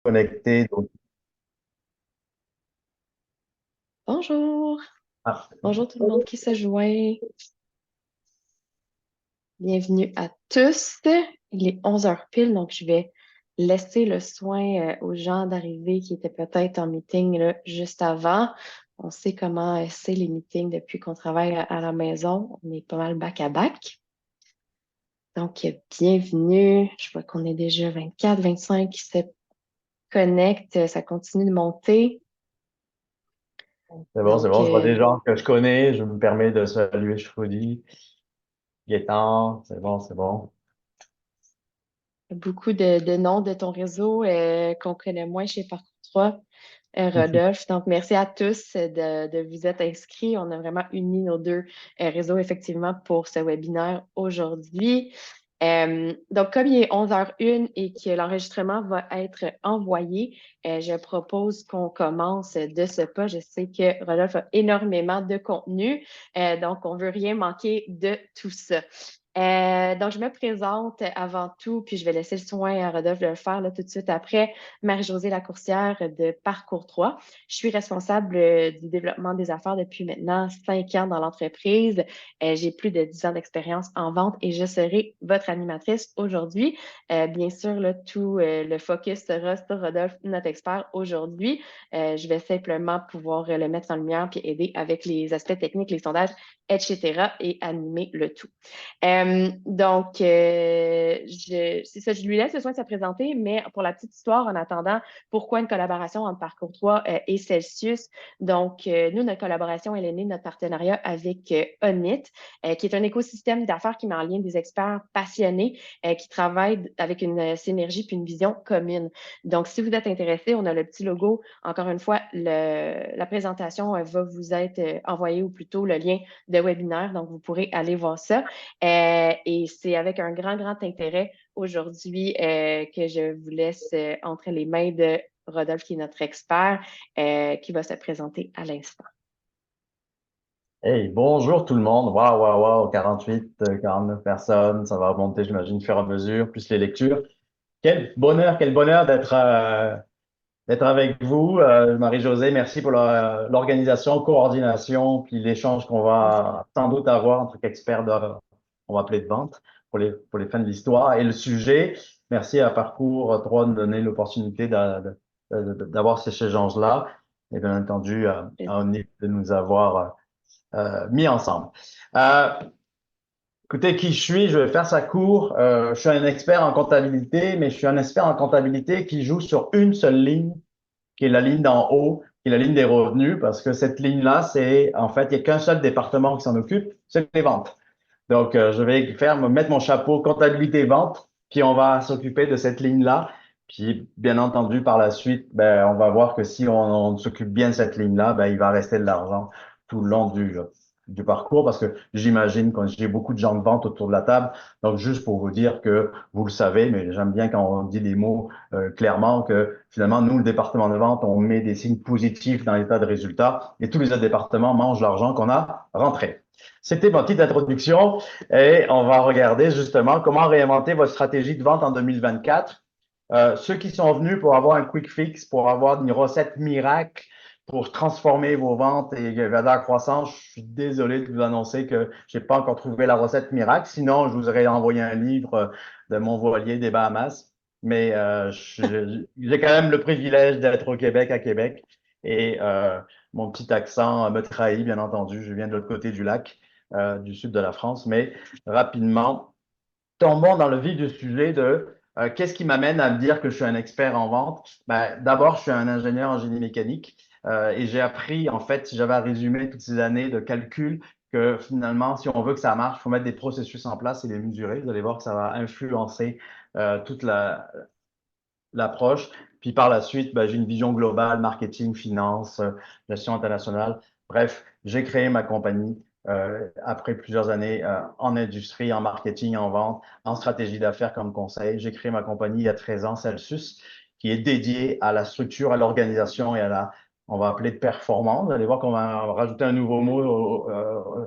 connecté. Donc, Bonjour, ah, bonjour tout le monde qui se joint. Bienvenue à tous. Il est 11 heures pile, donc je vais laisser le soin aux gens d'arriver qui étaient peut-être en meeting là, juste avant. On sait comment c'est les meetings depuis qu'on travaille à la maison. On est pas mal back à back. Donc, bienvenue. Je vois qu'on est déjà 24, 25 qui se connectent. Ça continue de monter. c'est bon, c'est Donc, bon. Je vois des gens que je connais. Je me permets de saluer Shruti, Gaétan. C'est bon, c'est bon. beaucoup de noms de ton réseau qu'on connaît moins chez Parcours 3, Rodolphe. Donc, merci à tous de vous être inscrits. On a vraiment uni nos deux réseaux effectivement pour ce webinaire aujourd'hui. Donc, comme il est 11h01 et que l'enregistrement va être envoyé, je propose qu'on commence de ce pas. Je sais que Rodolphe a énormément de contenu, donc on ne veut rien manquer de tout ça. Donc, je me présente avant tout, puis je vais laisser le soin à Rodolphe de le faire là, tout de suite après. Marie-Josée Lacourcière de Parcours 3. Je suis responsable du développement des affaires depuis maintenant 5 ans dans l'entreprise. J'ai plus de 10 ans d'expérience en vente et je serai votre animatrice aujourd'hui. Bien sûr, là, tout le focus sera sur Rodolphe, notre expert aujourd'hui. Je vais simplement pouvoir le mettre en lumière puis aider avec les aspects techniques, les sondages, etc. et animer le tout. C'est ça, je lui laisse le soin de se présenter, mais pour la petite histoire, en attendant, pourquoi une collaboration entre Parcours 3 et Celsius? Donc, nous, notre collaboration, elle est née de notre partenariat avec Onit, qui est un écosystème d'affaires qui met en lien des experts passionnés qui travaillent avec une synergie puis une vision commune. Donc, si vous êtes intéressé, on a le petit logo. Encore une fois, la présentation va vous être envoyée ou plutôt le lien de webinaire, donc vous pourrez aller voir ça. Et c'est avec un grand, grand intérêt aujourd'hui que je vous laisse entre les mains de Rodolphe, qui est notre expert, qui va se présenter à l'instant. Hey, bonjour tout le monde. Waouh, waouh, waouh. 48, 49 personnes. Ça va monter, j'imagine, au fur et à mesure, plus les lectures. Quel bonheur d'être avec vous. Marie-Josée, merci pour l'organisation, coordination, puis l'échange qu'on va sans doute avoir entre experts on va appeler de vente pour les fins de l'histoire et le sujet. Merci à Parcours 3 de nous donner l'opportunité d'avoir ces échanges-là et bien entendu à Onif de nous avoir mis ensemble. Euh, Écoutez, qui je suis, je vais faire ça court. Je suis un expert en comptabilité, mais je suis un expert en comptabilité qui joue sur une seule ligne qui est la ligne d'en haut, qui est la ligne des revenus, parce que cette ligne-là, en fait, il n'y a qu'un seul département qui s'en occupe, c'est les ventes. Donc, je vais mettre mon chapeau comptabilité vente, puis on va s'occuper de cette ligne-là. Puis, bien entendu, par la suite, ben, on va voir que si on s'occupe bien de cette ligne-là, ben, il va rester de l'argent tout le long du parcours, parce que j'imagine que j'ai beaucoup de gens de vente autour de la table. Donc, juste pour vous dire que vous le savez, mais j'aime bien quand on dit les mots clairement, que finalement, nous, le département de vente, on met des signes positifs dans l'état de résultat et tous les autres départements mangent l'argent qu'on a rentré. C'était ma petite introduction et on va regarder justement comment réinventer votre stratégie de vente en 2024. Ceux qui sont venus pour avoir un quick fix, pour avoir une recette miracle, pour transformer vos ventes et vers la croissance, je suis désolé de vous annoncer que je n'ai pas encore trouvé la recette miracle. Sinon, je vous aurais envoyé un livre de mon voilier des Bahamas. Mais j'ai quand même le privilège d'être au Québec, à Québec. Et mon petit accent me trahit, bien entendu. Je viens de l'autre côté du lac, du sud de la France. Mais rapidement, tombons dans le vif du sujet de qu'est-ce qui m'amène à me dire que je suis un expert en vente. Ben, d'abord, je suis un ingénieur en génie mécanique et j'ai appris, en fait, si j'avais à résumer toutes ces années de calcul, que finalement, si on veut que ça marche, il faut mettre des processus en place et les mesurer. Vous allez voir que ça va influencer toute l'approche. Puis par la suite, ben, j'ai une vision globale, marketing, finance, gestion internationale. Bref, j'ai créé ma compagnie après plusieurs années en industrie, en marketing, en vente, en stratégie d'affaires comme conseil. J'ai créé ma compagnie il y a 13 ans, Celsius, qui est dédiée à la structure, à l'organisation et on va appeler de performance. Vous allez voir qu'on va rajouter un nouveau mot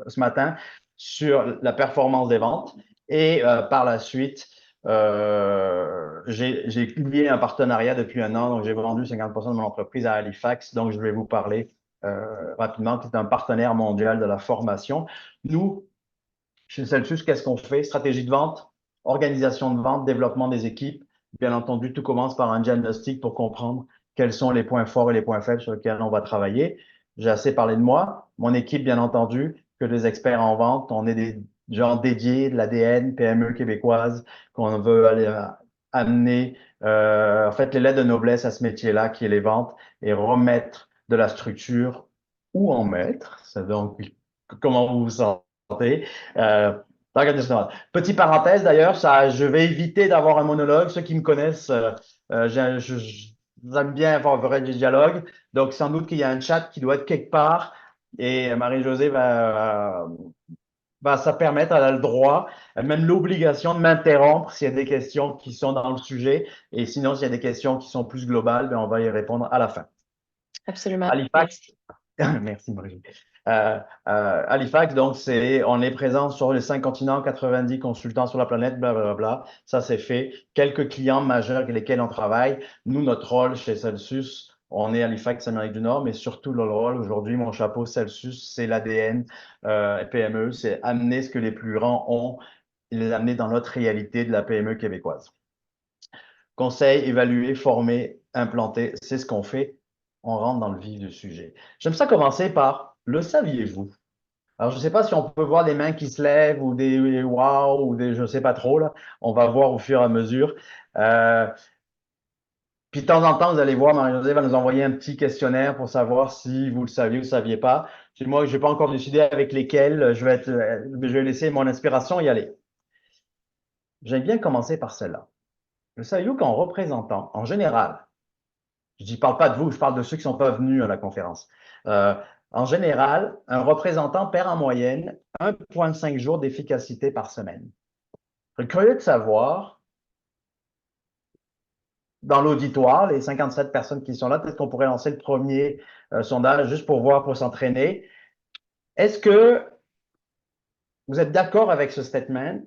ce matin sur la performance des ventes. Et par la suite, J'ai lié un partenariat depuis un an, donc j'ai vendu 50% de mon entreprise à Halifax, donc je vais vous parler rapidement. C'est un partenaire mondial de la formation. Nous, chez Celsius, qu'est-ce qu'on fait? Stratégie de vente, organisation de vente, développement des équipes. Bien entendu, tout commence par un diagnostic pour comprendre quels sont les points forts et les points faibles sur lesquels on va travailler. J'ai assez parlé de moi. Mon équipe, bien entendu, que des experts en vente. On est des gens dédiés de l'ADN PME québécoise qu'on veut aller amener, en fait, les lettres de noblesse à ce métier-là qui est les ventes et remettre de la structure ou en mettre. C'est donc comment vous vous sentez. Euh, Petit parenthèse d'ailleurs, ça, je vais éviter d'avoir un monologue. Ceux qui me connaissent, j'aime bien avoir vrai du dialogue. Donc, sans doute qu'il y a un chat qui doit être quelque part et Marie-Josée va ça permettre, elle a le droit, même l'obligation de m'interrompre s'il y a des questions qui sont dans le sujet. Et sinon, s'il y a des questions qui sont plus globales, ben, on va y répondre à la fin. Absolument. Halifax, Merci. merci Marie. Halifax, donc, on est présent sur les 5 continents, 90 consultants sur la planète, blablabla. Ça, c'est fait. Quelques clients majeurs avec lesquels on travaille. Nous, notre rôle chez Celsius, on est Halifax, Amérique du Nord, mais surtout le rôle aujourd'hui, mon chapeau Celsius, c'est l'ADN PME, c'est amener ce que les plus grands ont et les amener dans notre réalité de la PME québécoise. Conseil, évaluer, former, implanter, c'est ce qu'on fait. On rentre dans le vif du sujet. J'aime ça commencer par le saviez-vous? Alors, je ne sais pas si on peut voir des mains qui se lèvent ou des wow ou des je ne sais pas trop, là. On va voir au fur et à mesure. Euh, Puis de temps en temps, vous allez voir, Marie-Josée va nous envoyer un petit questionnaire pour savoir si vous le saviez ou ne saviez pas. Puis moi, je n'ai pas encore décidé avec lesquels je vais laisser mon inspiration y aller. J'aime bien commencer par celle-là. Le saviez-vous qu'en représentant, en général, je ne parle pas de vous, je parle de ceux qui ne sont pas venus à la conférence. Euh, En général, un représentant perd en moyenne 1,5 jours d'efficacité par semaine. Je suis curieux de savoir, dans l'auditoire, les 57 personnes qui sont là, peut-être qu'on pourrait lancer le premier sondage juste pour voir, pour s'entraîner. Est-ce que vous êtes d'accord avec ce statement?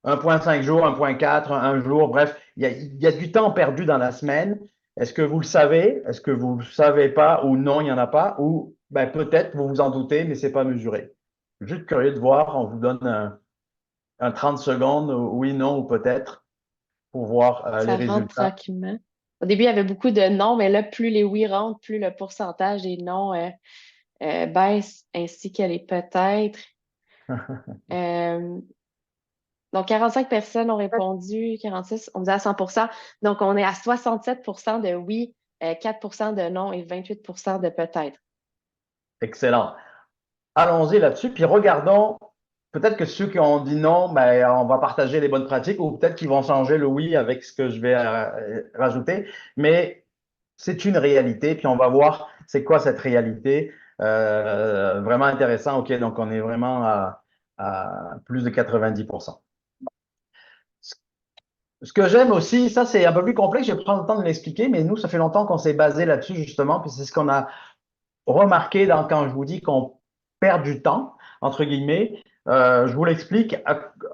1,5 jours, 1,4, un jour, bref, il y a du temps perdu dans la semaine. Est-ce que vous le savez? Est-ce que vous ne le savez pas ou non, il n'y en a pas? Ou ben, peut-être vous vous en doutez, mais ce n'est pas mesuré. Juste curieux de voir, on vous donne un 30 secondes, oui, non ou peut-être, pour voir les Ça rentre résultats. tranquillement. Au début, il y avait beaucoup de non, mais là, plus les oui rentrent, plus le pourcentage des non baisse, ainsi que les peut-être. Euh, donc, 45 personnes ont répondu, 46, on disait à 100. Donc, on est à 67% de oui, 4% de non et 28% de peut-être. Excellent. Allons-y là-dessus, puis regardons, peut-être que ceux qui ont dit non, ben, on va partager les bonnes pratiques ou peut-être qu'ils vont changer le oui avec ce que je vais rajouter, mais c'est une réalité, puis on va voir c'est quoi cette réalité. Vraiment intéressant, OK, donc on est vraiment à plus de 90%. Ce que j'aime aussi, ça c'est un peu plus complexe, je vais prendre le temps de l'expliquer, mais nous, ça fait longtemps qu'on s'est basé là-dessus justement, puis c'est ce qu'on a remarqué quand je vous dis qu'on perd du temps, entre guillemets. Je vous l'explique.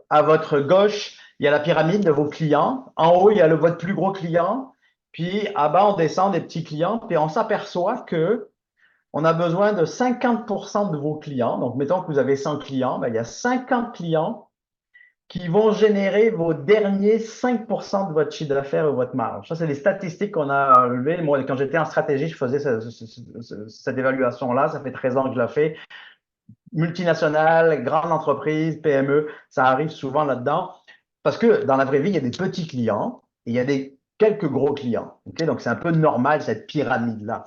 À votre gauche, il y a la pyramide de vos clients. En haut, il y a votre plus gros client. Puis à bas, on descend des petits clients. Puis on s'aperçoit que on a besoin de 50% de vos clients. Donc, mettons que vous avez 100 clients, ben, il y a 50 clients qui vont générer vos derniers 5% de votre chiffre d'affaires ou votre marge. Ça, c'est les statistiques qu'on a relevées. Moi, quand j'étais en stratégie, je faisais cette évaluation-là. Ça fait 13 ans que je la fais. Multinationales, grandes entreprises, PME, ça arrive souvent là-dedans. Parce que dans la vraie vie, il y a des petits clients et il y a quelques gros clients. Okay? Donc, c'est un peu normal, cette pyramide-là.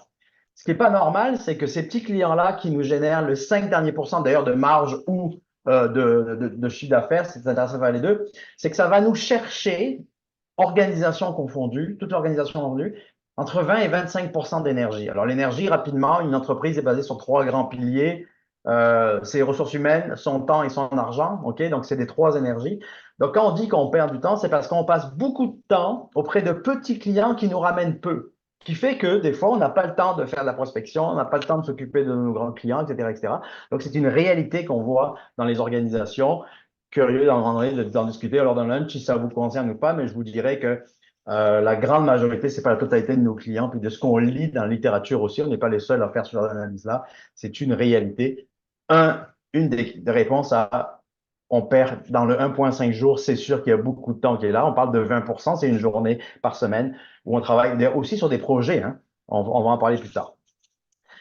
Ce qui n'est pas normal, c'est que ces petits clients-là qui nous génèrent le 5 derniers pourcents d'ailleurs de marge ou de chiffre d'affaires, c'est intéressant de faire les deux, c'est que ça va nous chercher, organisation confondue, toute organisation confondue, entre 20 et 25% d'énergie. Alors, l'énergie, rapidement, une entreprise est basée sur 3 grands piliers. Ses ressources humaines, son temps et son argent. OK? Donc, c'est des 3 énergies. Donc, quand on dit qu'on perd du temps, c'est parce qu'on passe beaucoup de temps auprès de petits clients qui nous ramènent peu. Qui fait que des fois, on n'a pas le temps de faire de la prospection, on n'a pas le temps de s'occuper de nos grands clients, etc., etc. Donc, c'est une réalité qu'on voit dans les organisations. curieux d'en discuter lors d'un lunch si ça vous concerne ou pas, mais je vous dirais que la grande majorité, c'est pas la totalité de nos clients, puis de ce qu'on lit dans la littérature aussi, on n'est pas les seuls à faire ce genre d'analyse-là, c'est une réalité. Une des réponses à on perd dans le 1,5 jours, c'est sûr qu'il y a beaucoup de temps qui est là. On parle de 20%, c'est une journée par semaine où on travaille aussi sur des projets, hein. On va en parler plus tard.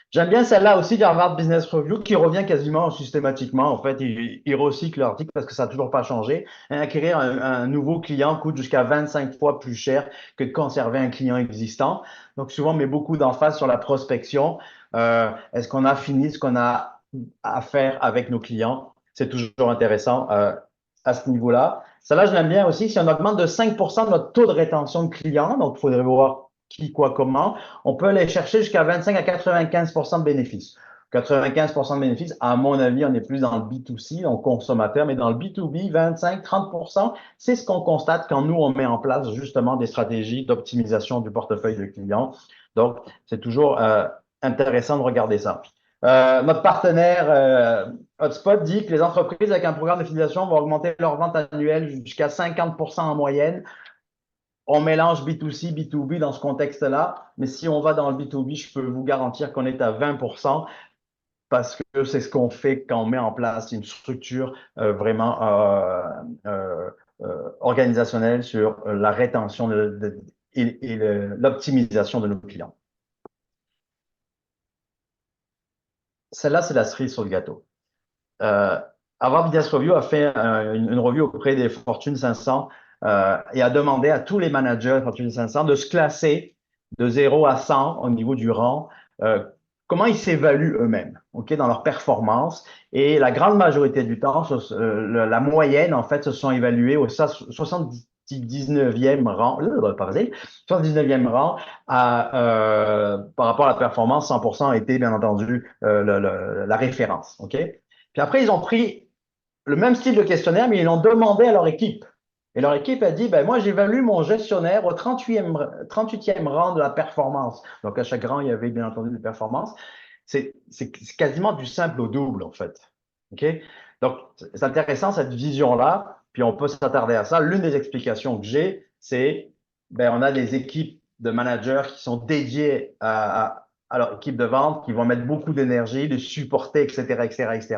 J'aime bien celle-là aussi d'Harvard Business Review qui revient quasiment systématiquement. En fait, il recycle l'article parce que ça n'a toujours pas changé. Acquérir un nouveau client coûte jusqu'à 25 fois plus cher que de conserver un client existant. Donc, souvent, on met beaucoup d'emphase sur la prospection. Est-ce qu'on a fini ce qu'on a à faire avec nos clients? C'est toujours intéressant à ce niveau-là. Celle-là, je l'aime bien aussi. Si on augmente de 5% de notre taux de rétention de clients, donc il faudrait voir qui, quoi, comment, on peut aller chercher jusqu'à 25 à 95 de bénéfices. 95 de bénéfices, à mon avis, on est plus dans le B2C, donc consommateur, mais dans le B2B, 25-30 c'est ce qu'on constate quand nous, on met en place justement des stratégies d'optimisation du portefeuille de clients. Donc, c'est toujours intéressant de regarder ça. Notre partenaire Hotspot dit que les entreprises avec un programme de fidélisation vont augmenter leur vente annuelle jusqu'à 50 en moyenne. On mélange B2C, B2B dans ce contexte-là, mais si on va dans le B2B, je peux vous garantir qu'on est à 20 parce que c'est ce qu'on fait quand on met en place une structure vraiment organisationnelle sur la rétention et l'optimisation de nos clients. Celle-là, c'est la cerise sur le gâteau. Harvard Business Review a fait une review auprès des Fortune 500 et a demandé à tous les managers de Fortune 500 de se classer de 0 à 100 au niveau du rang, comment ils s'évaluent eux-mêmes, ok, dans leur performance. Et la grande majorité du temps, la moyenne, en fait, se sont évalués au 79e rang, pas facile, 79e rang par rapport à la performance, 100% a été, bien entendu, la référence. OK? Puis après, ils ont pris le même style de questionnaire, mais ils l'ont demandé à leur équipe. Et leur équipe a dit, ben, moi, j'évalue mon gestionnaire au 38e rang de la performance. Donc, à chaque rang, il y avait bien entendu des performances. C'est quasiment du simple au double, en fait. OK? Donc, c'est intéressant, cette vision-là. Puis, on peut s'attarder à ça. L'une des explications que j'ai, c'est, ben, on a des équipes de managers qui sont dédiées à leur équipe de vente, qui vont mettre beaucoup d'énergie, de supporter, etc., etc., etc.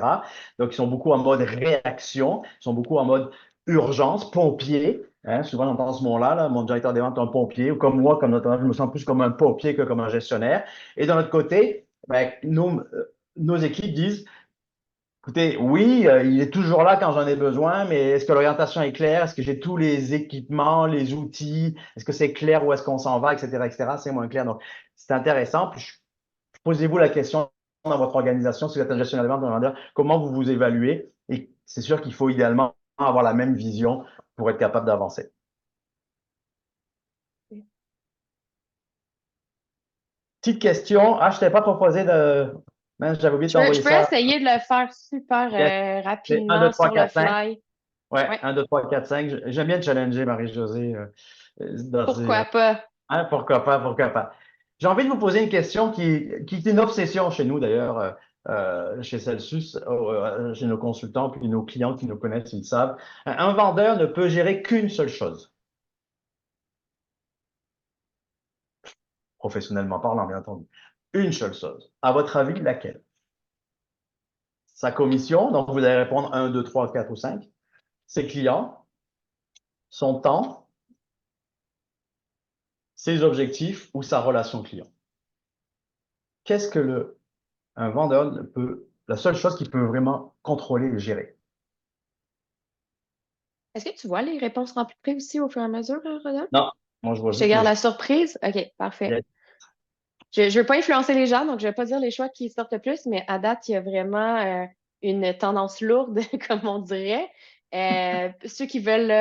Donc, ils sont beaucoup en mode réaction, ils sont beaucoup en mode urgence, pompier. Hein, souvent, on entend ce mot-là, là, mon directeur des ventes est un pompier, ou comme moi, comme notamment, je me sens plus comme un pompier que comme un gestionnaire. Et de notre côté, ben, nos équipes disent, écoutez, oui, il est toujours là quand j'en ai besoin, mais est-ce que l'orientation est claire? Est-ce que j'ai tous les équipements, les outils? Est-ce que c'est clair où est-ce qu'on s'en va, etc., etc.? C'est moins clair. Donc, c'est intéressant. Puis, posez-vous la question dans votre organisation, si vous êtes un gestionnaire de vente, demandeur, comment vous vous évaluez? Et c'est sûr qu'il faut idéalement avoir la même vision pour être capable d'avancer. Petite question. Ah, je ne t'ai pas proposé de. J'avais oublié de Je t'envoyer peux ça. essayer de le faire super Yes. C'est 1, 2, rapidement 3, sur le 4, 5. fly. Ouais, Ouais, 1, 2, 3, 4, 5. J'aime bien challenger Marie-Josée dans pourquoi pas? hein, pourquoi pas, pourquoi pas. J'ai envie de vous poser une question qui est une obsession chez nous d'ailleurs, chez Celsius, chez nos consultants, puis nos clients qui nous connaissent, ils le savent. Un vendeur ne peut gérer qu'une seule chose, professionnellement parlant, bien entendu. Une seule chose. À votre avis, laquelle? Sa commission, donc vous allez répondre 1, 2, 3, 4 ou 5. Ses clients, son temps, ses objectifs ou sa relation client. Qu'est-ce que un vendeur ne peut, la seule chose qu'il peut vraiment contrôler et gérer? Est-ce que tu vois les réponses remplies aussi au fur et à mesure, Rodolphe? Non, moi je vois Je te juste les garde choix. la surprise? OK, parfait. Je ne veux pas influencer les gens, donc je ne vais pas dire les choix qui sortent le plus, mais à date, il y a vraiment une tendance lourde, comme on dirait. Ceux qui veulent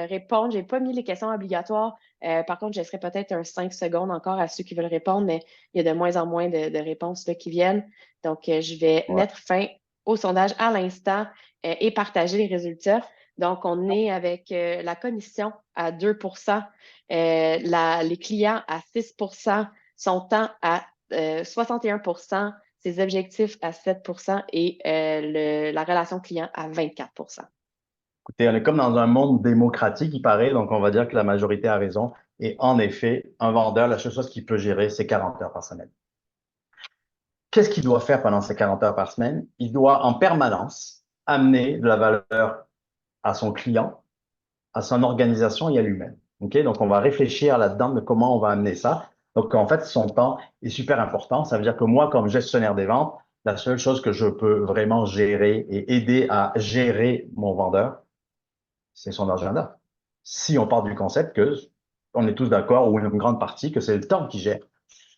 répondre, je n'ai pas mis les questions obligatoires. Par contre, je laisserai peut-être un 5 secondes encore à ceux qui veulent répondre, mais il y a de moins en moins de réponses là, qui viennent. Donc, je vais Ouais. mettre fin au sondage à l'instant et partager les résultats. Donc, on est avec la commission à 2 les clients à 6 son temps à 61 ses objectifs à 7 et la relation client à 24 Écoutez, on est comme dans un monde démocratique, il paraît, donc on va dire que la majorité a raison. Et en effet, un vendeur, la seule chose qu'il peut gérer, c'est 40 heures par semaine. Qu'est-ce qu'il doit faire pendant ces 40 heures par semaine? Il doit en permanence amener de la valeur à son client, à son organisation et à lui-même. OK? Donc, on va réfléchir là-dedans de comment on va amener ça. Donc, en fait, son temps est super important. Ça veut dire que moi, comme gestionnaire des ventes, la seule chose que je peux vraiment gérer et aider à gérer mon vendeur, c'est son agenda. Si on part du concept que on est tous d'accord, ou une grande partie, que c'est le temps qui gère.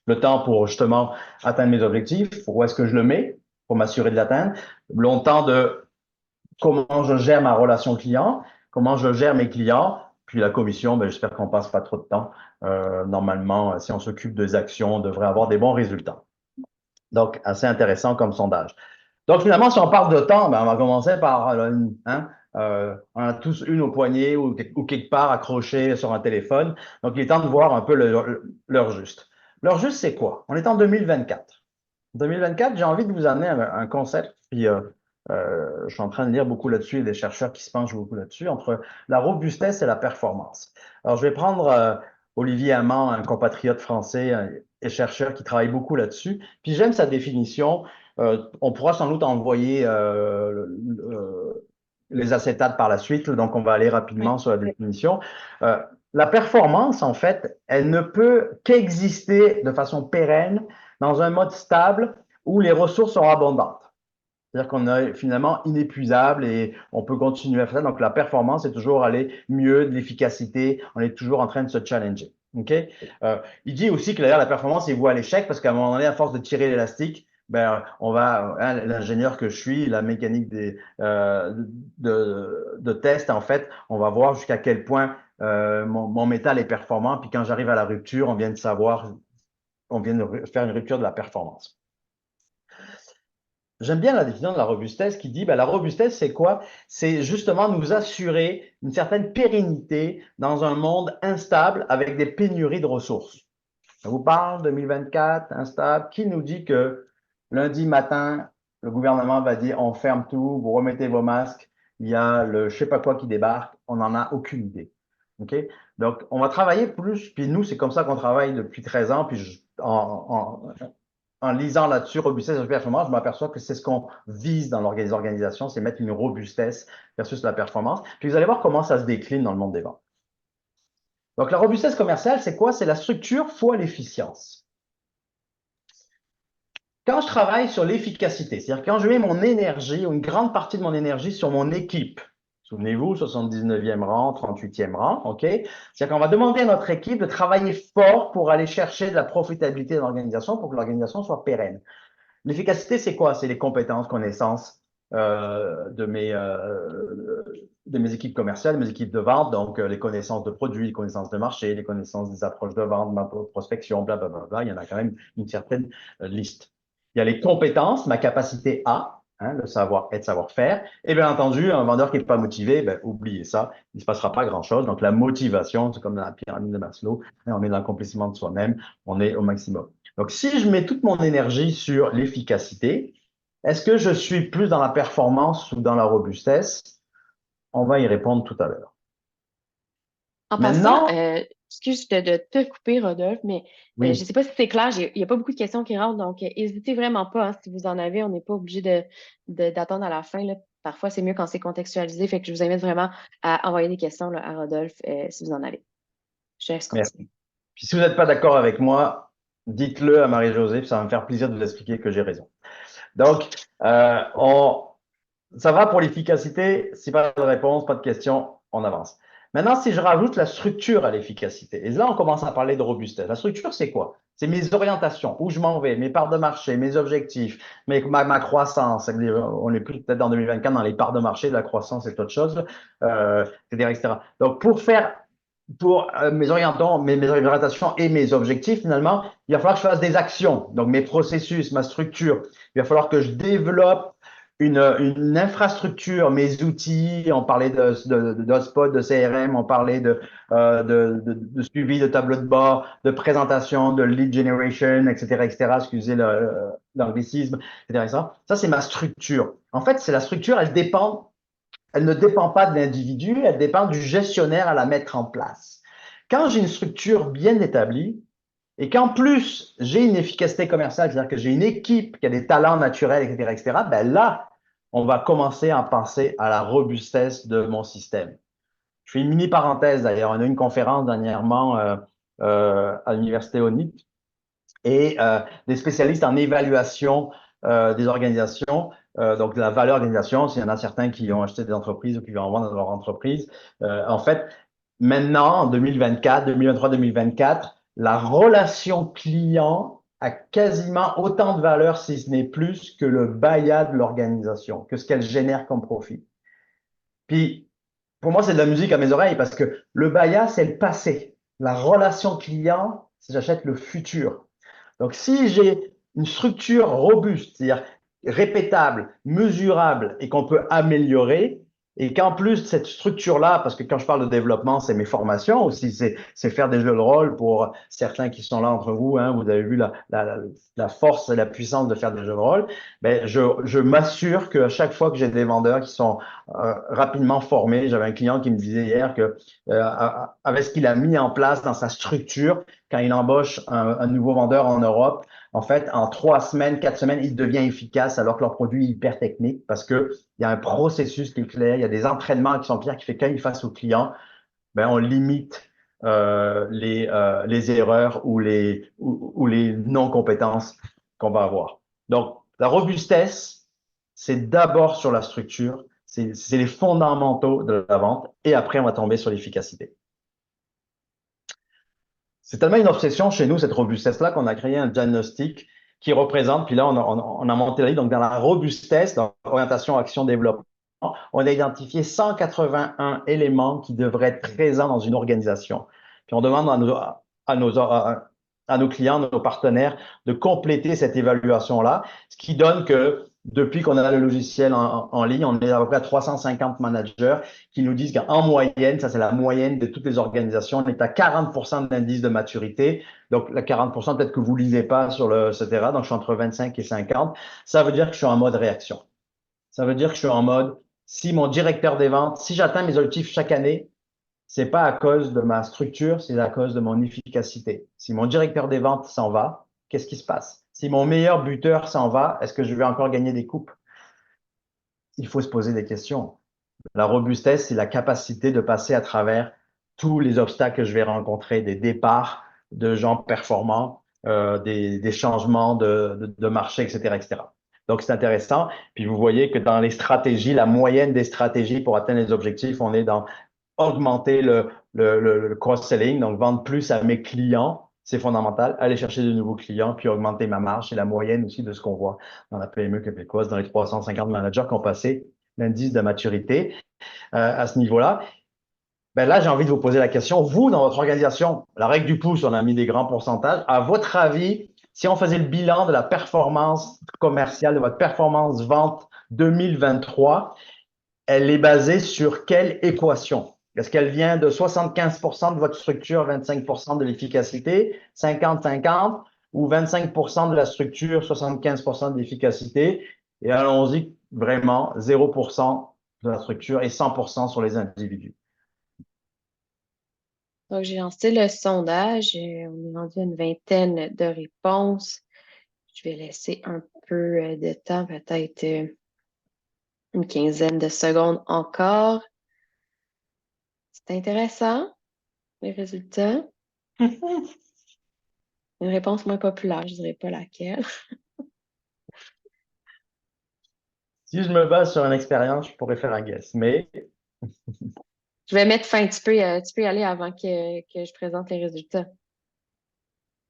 Le temps pour justement atteindre mes objectifs, où est-ce que je le mets pour m'assurer de l'atteindre. Longtemps de comment je gère ma relation client, comment je gère mes clients, puis la commission, ben, j'espère qu'on passe pas trop de temps. Normalement, si on s'occupe des actions, on devrait avoir des bons résultats. Donc, assez intéressant comme sondage. Donc, finalement, si on parle de temps, ben, on va commencer par, on a tous une au poignet ou quelque part accroché sur un téléphone. Donc, il est temps de voir un peu l'heure juste. L'heure juste, c'est quoi? On est en 2024. 2024, j'ai envie de vous amener un concept, puis je suis en train de lire beaucoup là-dessus, et des chercheurs qui se penchent beaucoup là-dessus, entre la robustesse et la performance. Alors, je vais prendre Olivier Amand, un compatriote français et chercheur qui travaille beaucoup là-dessus, puis j'aime sa définition. On pourra sans doute envoyer les acétates par la suite, donc on va aller rapidement Oui. sur la définition. Euh, la performance, en fait, elle ne peut qu'exister de façon pérenne dans un mode stable où les ressources sont abondantes. C'est-à-dire qu'on est finalement inépuisable et on peut continuer à faire ça. Donc, la performance, c'est toujours aller mieux, de l'efficacité. On est toujours en train de se challenger. OK? Il dit aussi que d'ailleurs, la performance est vouée à l'échec parce qu'à un moment donné, à force de tirer l'élastique, ben, on va, hein, l'ingénieur que je suis, la mécanique de test, en fait, on va voir jusqu'à quel point mon métal est performant. Puis quand j'arrive à la rupture, on vient de savoir, on vient de faire une rupture de la performance. J'aime bien la définition de la robustesse qui dit, ben, la robustesse, c'est quoi? C'est justement nous assurer une certaine pérennité dans un monde instable avec des pénuries de ressources. Ça vous parle, 2024, instable. Qui nous dit que lundi matin, le gouvernement va dire, on ferme tout, vous remettez vos masques, il y a le je sais pas quoi qui débarque, on n'en a aucune idée. OK? Donc, on va travailler plus, puis nous, c'est comme ça qu'on travaille depuis 13 ans, puis en lisant là-dessus, robustesse et performance, je m'aperçois que c'est ce qu'on vise dans les organisations, c'est mettre une robustesse versus la performance. Puis vous allez voir comment ça se décline dans le monde des ventes. Donc, la robustesse commerciale, c'est quoi? C'est la structure fois l'efficience. Quand je travaille sur l'efficacité, c'est-à-dire quand je mets mon énergie, ou une grande partie de mon énergie sur mon équipe, souvenez-vous, 79e rang, 38e rang, OK? C'est-à-dire qu'on va demander à notre équipe de travailler fort pour aller chercher de la profitabilité de l'organisation pour que l'organisation soit pérenne. L'efficacité, c'est quoi? C'est les compétences, connaissances de mes équipes commerciales, mes équipes de vente, donc les connaissances de produits, les connaissances de marché, les connaissances des approches de vente, de prospection, blablabla. Il y en a quand même une certaine liste. Il y a les compétences, ma capacité à, hein, le savoir-être, savoir-faire. Et bien entendu, un vendeur qui n'est pas motivé, ben, oubliez ça, il ne se passera pas grand-chose. Donc la motivation, c'est comme dans la pyramide de Maslow, hein, on est dans l'accomplissement de soi-même, on est au maximum. Donc, si je mets toute mon énergie sur l'efficacité, est-ce que je suis plus dans la performance ou dans la robustesse? On va y répondre tout à l'heure. En passant, Maintenant, excuse de te couper, Rodolphe, mais je ne oui, sais pas si c'est clair, il n'y a pas beaucoup de questions qui rentrent, donc n'hésitez vraiment pas, hein, si vous en avez, on n'est pas obligé d'attendre à la fin, là. Parfois, c'est mieux quand c'est contextualisé, fait que je vous invite vraiment à envoyer des questions là, à Rodolphe si vous en avez. Je laisse continuer. merci. Puis si vous n'êtes pas d'accord avec moi, dites-le à Marie-Josée, puis ça va me faire plaisir de vous expliquer que j'ai raison. Donc, ça va pour l'efficacité. Si pas de réponse, pas de question, on avance. Maintenant, si je rajoute la structure à l'efficacité, et là, on commence à parler de robustesse. La structure, c'est quoi? C'est mes orientations, où je m'en vais, mes parts de marché, mes objectifs, ma croissance. On est plus peut-être dans 2024 dans les parts de marché, la croissance, c'est autre chose, etc., etc. Donc, pour mes orientations et mes objectifs, finalement, il va falloir que je fasse des actions. Donc, mes processus, ma structure. Il va falloir que je développe une infrastructure, mes outils, on parlait d'hotspot, de CRM, on parlait de suivi de tableau de bord, de présentation, de lead generation, etc., excusez l'anglicisme, etc., etc. Ça, c'est ma structure. En fait, c'est la structure, elle dépend elle ne dépend pas de l'individu, elle dépend du gestionnaire à la mettre en place. Quand j'ai une structure bien établie et qu'en plus j'ai une efficacité commerciale, c'est-à-dire que j'ai une équipe qui a des talents naturels, etc., etc., ben là, on va commencer à penser à la robustesse de mon système. Je fais une mini parenthèse d'ailleurs. On a eu une conférence dernièrement à l'université ONIP et des spécialistes en évaluation des organisations, donc de la valeur organisation. S'il y en a certains qui ont acheté des entreprises ou qui vont en vendre dans leur entreprise. En fait, maintenant, en 2024, 2023-2024, la relation client a quasiment autant de valeur, si ce n'est plus, que le BAYA de l'organisation, que ce qu'elle génère comme profit. Puis, pour moi, c'est de la musique à mes oreilles parce que le BAYA, c'est le passé. La relation client, c'est j'achète le futur. Donc, si j'ai une structure robuste, c'est-à-dire répétable, mesurable et qu'on peut améliorer, et qu'en plus cette structure-là, parce que quand je parle de développement, c'est mes formations aussi, c'est faire des jeux de rôle pour certains qui sont là entre vous, hein, vous avez vu la force et la puissance de faire des jeux de rôle, ben, je m'assure qu'à chaque fois que j'ai des vendeurs qui sont rapidement formés, j'avais un client qui me disait hier que avec ce qu'il a mis en place dans sa structure, quand il embauche un nouveau vendeur en Europe, en fait, en 3 semaines, 4 semaines, il devient efficace alors que leur produit est hyper technique parce qu'il y a un processus qui est clair, il y a des entraînements qui sont clairs qui fait quand il face au client, ben, on limite les erreurs ou les non-compétences qu'on va avoir. Donc, la robustesse, c'est d'abord sur la structure, c'est les fondamentaux de la vente et après, on va tomber sur l'efficacité. C'est tellement une obsession chez nous, cette robustesse-là, qu'on a créé un diagnostic qui représente, puis là, on a monté la ligne. Donc, dans la robustesse, dans l'orientation, action, développement, on a identifié 181 éléments qui devraient être présents dans une organisation. Puis on demande à nos clients, nos partenaires, de compléter cette évaluation-là, ce qui donne que depuis qu'on a le logiciel en ligne, on est à peu près à 350 managers qui nous disent qu'en moyenne, ça c'est la moyenne de toutes les organisations, on est à 40% d'indice de maturité. Donc, le 40%, peut-être que vous ne lisez pas sur le etc. Donc, je suis entre 25 et 50. Ça veut dire que je suis en mode réaction. Ça veut dire que je suis en mode, si mon directeur des ventes, si j'atteins mes objectifs chaque année, c'est pas à cause de ma structure, c'est à cause de mon efficacité. Si mon directeur des ventes s'en va, qu'est-ce qui se passe? Si mon meilleur buteur s'en va, est-ce que je vais encore gagner des coupes? Il faut se poser des questions. La robustesse, c'est la capacité de passer à travers tous les obstacles que je vais rencontrer, des départs de gens performants, des changements de marché, etc., etc. Donc, c'est intéressant. Puis, vous voyez que dans les stratégies, la moyenne des stratégies pour atteindre les objectifs, on est dans augmenter le cross-selling, donc vendre plus à mes clients, c'est fondamental. Aller chercher de nouveaux clients, puis augmenter ma marge. C'est la moyenne aussi de ce qu'on voit dans la PME québécoise, dans les 350 managers qui ont passé l'indice de maturité à ce niveau-là. Ben là, j'ai envie de vous poser la question. Vous, dans votre organisation, la règle du pouce, on a mis des grands pourcentages. À votre avis, si on faisait le bilan de la performance commerciale, de votre performance vente 2023, elle est basée sur quelle équation? Est-ce qu'elle vient de 75% de votre structure, 25% de l'efficacité, 50-50, ou 25% de la structure, 75% de l'efficacité? Et allons-y vraiment 0% de la structure et 100% sur les individus. Donc, j'ai lancé le sondage. On est rendu à une vingtaine de réponses. Je vais laisser un peu de temps, peut-être une quinzaine de secondes encore. C'est intéressant, les résultats. Une réponse moins populaire, je ne dirais pas laquelle. Si je me base sur une expérience, je pourrais faire un guess. Mais Je vais mettre fin. Tu peux y aller avant que je présente les résultats.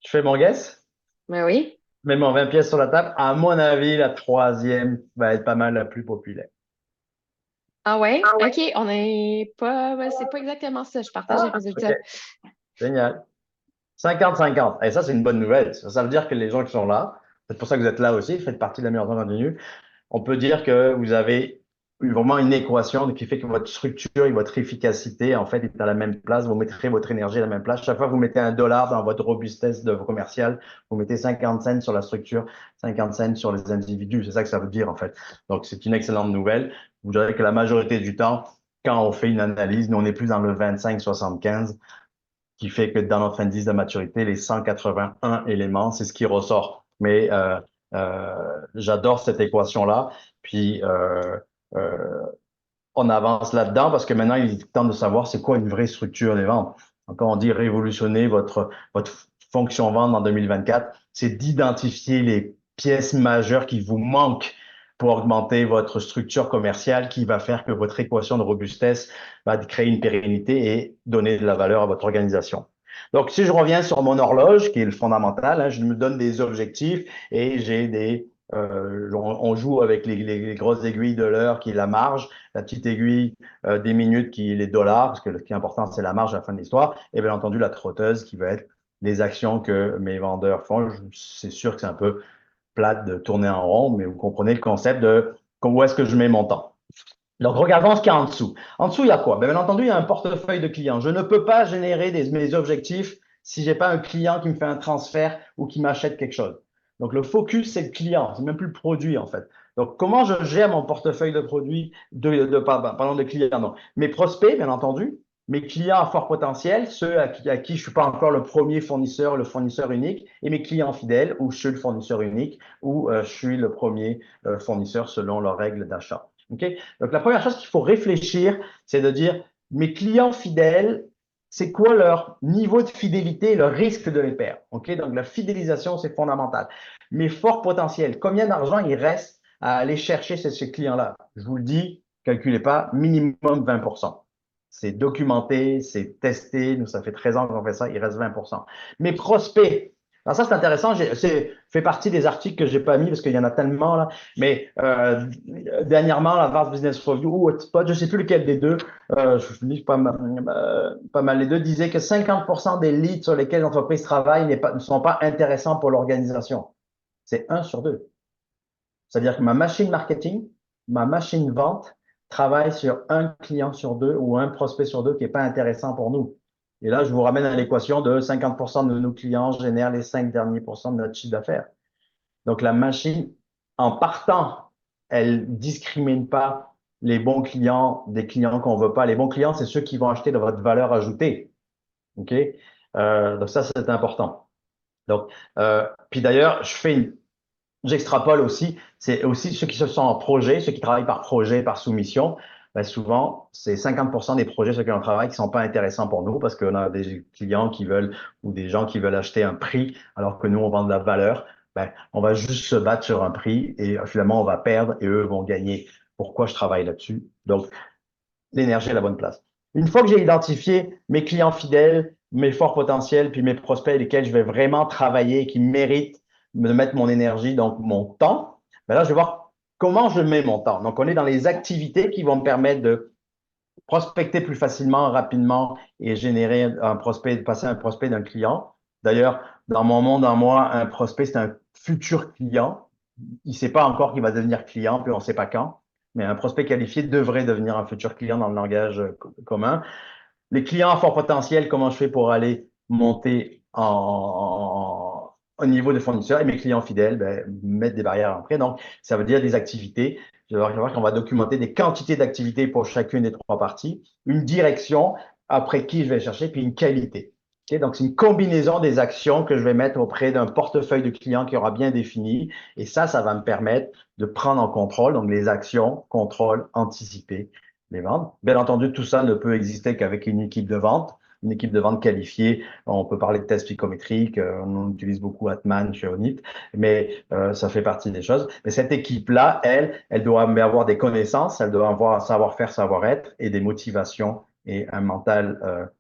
je fais mon guess. Mais oui. Je mets mon 20 pièces sur la table. À mon avis, la troisième va être pas mal la plus populaire. Ah ouais? OK, on n'est pas. Ben, c'est pas exactement ça. Je partage les Ah, OK. résultats. Génial. 50-50. Et ça, c'est une bonne nouvelle. Ça veut dire que les gens qui sont là, c'est pour ça que vous êtes là aussi, faites partie de la meilleure zone continue. On peut dire que vous avez vraiment une équation qui fait que votre structure et votre efficacité, en fait, est à la même place. Vous mettrez votre énergie à la même place. Chaque fois que vous mettez $1 dans votre robustesse de commercial, vous mettez 50 cents sur la structure, 50 cents sur les individus. C'est ça que ça veut dire, en fait. Donc, c'est une excellente nouvelle. Vous verrez que la majorité du temps, quand on fait une analyse, nous, on est plus dans le 25-75, qui fait que dans notre indice de maturité, les 181 éléments, c'est ce qui ressort. Mais j'adore cette équation-là. Puis, euh, on avance là-dedans parce que maintenant, il est temps de savoir c'est quoi une vraie structure des ventes. Donc, quand on dit révolutionner votre fonction vente en 2024, c'est d'identifier les pièces majeures qui vous manquent pour augmenter votre structure commerciale qui va faire que votre équation de robustesse va créer une pérennité et donner de la valeur à votre organisation. Donc, si je reviens sur mon horloge, qui est le fondamental, hein, je me donne des objectifs et j'ai on joue avec les grosses aiguilles de l'heure qui est la marge, la petite aiguille des minutes qui est les dollars, parce que ce qui est important, c'est la marge à la fin de l'histoire, et bien entendu la trotteuse qui va être les actions que mes vendeurs font. C'est sûr que c'est un peu plate de tourner en rond, mais vous comprenez le concept de où est-ce que je mets mon temps. Donc, regardons ce qu'il y a en dessous. En dessous, il y a quoi? Bien entendu, il y a un portefeuille de clients. Je ne peux pas générer mes objectifs si j'ai pas un client qui me fait un transfert ou qui m'achète quelque chose. Donc, le focus, c'est le client. C'est même plus le produit, en fait. Donc, comment je gère mon portefeuille de produits, pardon, de clients, non. Mes prospects, bien entendu, mes clients à fort potentiel, ceux à qui je suis pas encore le premier fournisseur, le fournisseur unique, et mes clients fidèles, où je suis le fournisseur unique, ou je suis le premier fournisseur selon leurs règles d'achat. OK? Donc, la première chose qu'il faut réfléchir, c'est de dire, mes clients fidèles, c'est quoi leur niveau de fidélité et leur risque de les perdre? OK? Donc, la fidélisation, c'est fondamental. Mes forts potentiels, combien d'argent il reste à aller chercher ces clients-là? Je vous le dis, calculez pas, minimum 20%. C'est documenté, c'est testé. Nous, ça fait 13 ans qu'on fait ça, il reste 20%. Mes prospects, alors ça, c'est intéressant. C'est fait partie des articles que j'ai pas mis parce qu'il y en a tellement là. Mais dernièrement, la Harvard Business Review ou Hotspot, je ne sais plus lequel des deux, je lis pas mal les deux, disaient que 50% des leads sur lesquels l'entreprise travaille ne sont pas intéressants pour l'organisation. C'est un sur deux. C'est-à-dire que ma machine marketing, ma machine vente travaille sur un client sur deux ou un prospect sur deux qui n'est pas intéressant pour nous. Et là, je vous ramène à l'équation de 50% de nos clients génèrent les 5 derniers pourcents de notre chiffre d'affaires. Donc, la machine, en partant, elle discrimine pas les bons clients des clients qu'on veut pas. Les bons clients, c'est ceux qui vont acheter de votre valeur ajoutée. OK? Donc, ça, c'est important. Donc, puis d'ailleurs, j'extrapole aussi, c'est aussi ceux qui se sont en projet, ceux qui travaillent par projet, par soumission. Ben souvent, c'est 50% des projets sur lesquels on travaille qui sont pas intéressants pour nous parce qu'on a des clients qui veulent ou des gens qui veulent acheter un prix alors que nous, on vend de la valeur. Ben, on va juste se battre sur un prix et finalement, on va perdre et eux vont gagner. Pourquoi je travaille là-dessus? Donc, l'énergie à la bonne place. Une fois que j'ai identifié mes clients fidèles, mes forts potentiels, puis mes prospects, lesquels je vais vraiment travailler, qui méritent de mettre mon énergie, donc mon temps, ben là, je vais voir comment je mets mon temps. Donc, on est dans les activités qui vont me permettre de prospecter plus facilement, rapidement et générer un prospect, passer un prospect d'un client. D'ailleurs, dans mon monde, en moi, un prospect, c'est un futur client. Il ne sait pas encore qu'il va devenir client, puis on ne sait pas quand. Mais un prospect qualifié devrait devenir un futur client dans le langage commun. Les clients à fort potentiel, comment je fais pour aller monter au niveau des fournisseurs et mes clients fidèles, ben, mettre des barrières à l'entrée. Donc, ça veut dire des activités. Je vais voir qu'on va documenter des quantités d'activités pour chacune des trois parties, une direction après qui je vais chercher, puis une qualité. Okay? Donc, c'est une combinaison des actions que je vais mettre auprès d'un portefeuille de clients qui aura bien défini. Et ça va me permettre de prendre en contrôle, donc les actions, contrôle, anticiper les ventes. Bien entendu, tout ça ne peut exister qu'avec une équipe de vente qualifiée. On peut parler de tests psychométriques, on utilise beaucoup Atman chez Onit, mais ça fait partie des choses. Mais cette équipe-là, elle doit avoir des connaissances, elle doit avoir un savoir-faire, savoir-être et des motivations et un mental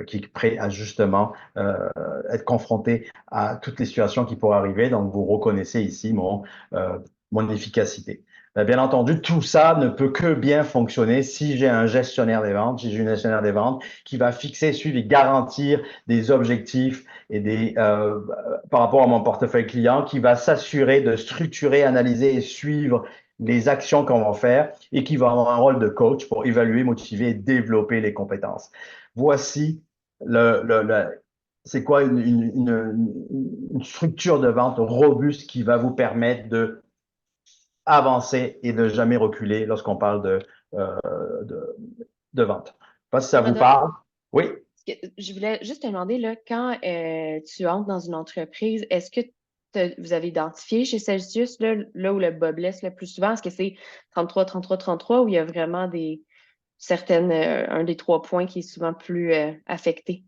qui est prêt à justement être confronté à toutes les situations qui pourraient arriver. Donc, vous reconnaissez ici mon efficacité. Bien entendu, tout ça ne peut que bien fonctionner si j'ai un gestionnaire des ventes, si j'ai une gestionnaire des ventes qui va fixer, suivre et garantir des objectifs et par rapport à mon portefeuille client, qui va s'assurer de structurer, analyser et suivre les actions qu'on va faire et qui va avoir un rôle de coach pour évaluer, motiver et développer les compétences. Voici c'est quoi une structure de vente robuste qui va vous permettre de avancer et de jamais reculer lorsqu'on parle euh, de, de vente. Je ne sais pas si ça vous Rodolphe, parle. Oui. je voulais juste te demander, là, quand tu entres dans une entreprise, est-ce que vous avez identifié chez Celsius, là où le bas blesse le plus souvent, est-ce que c'est 33, 33, 33 ou il y a vraiment un des 3 points qui est souvent plus affecté?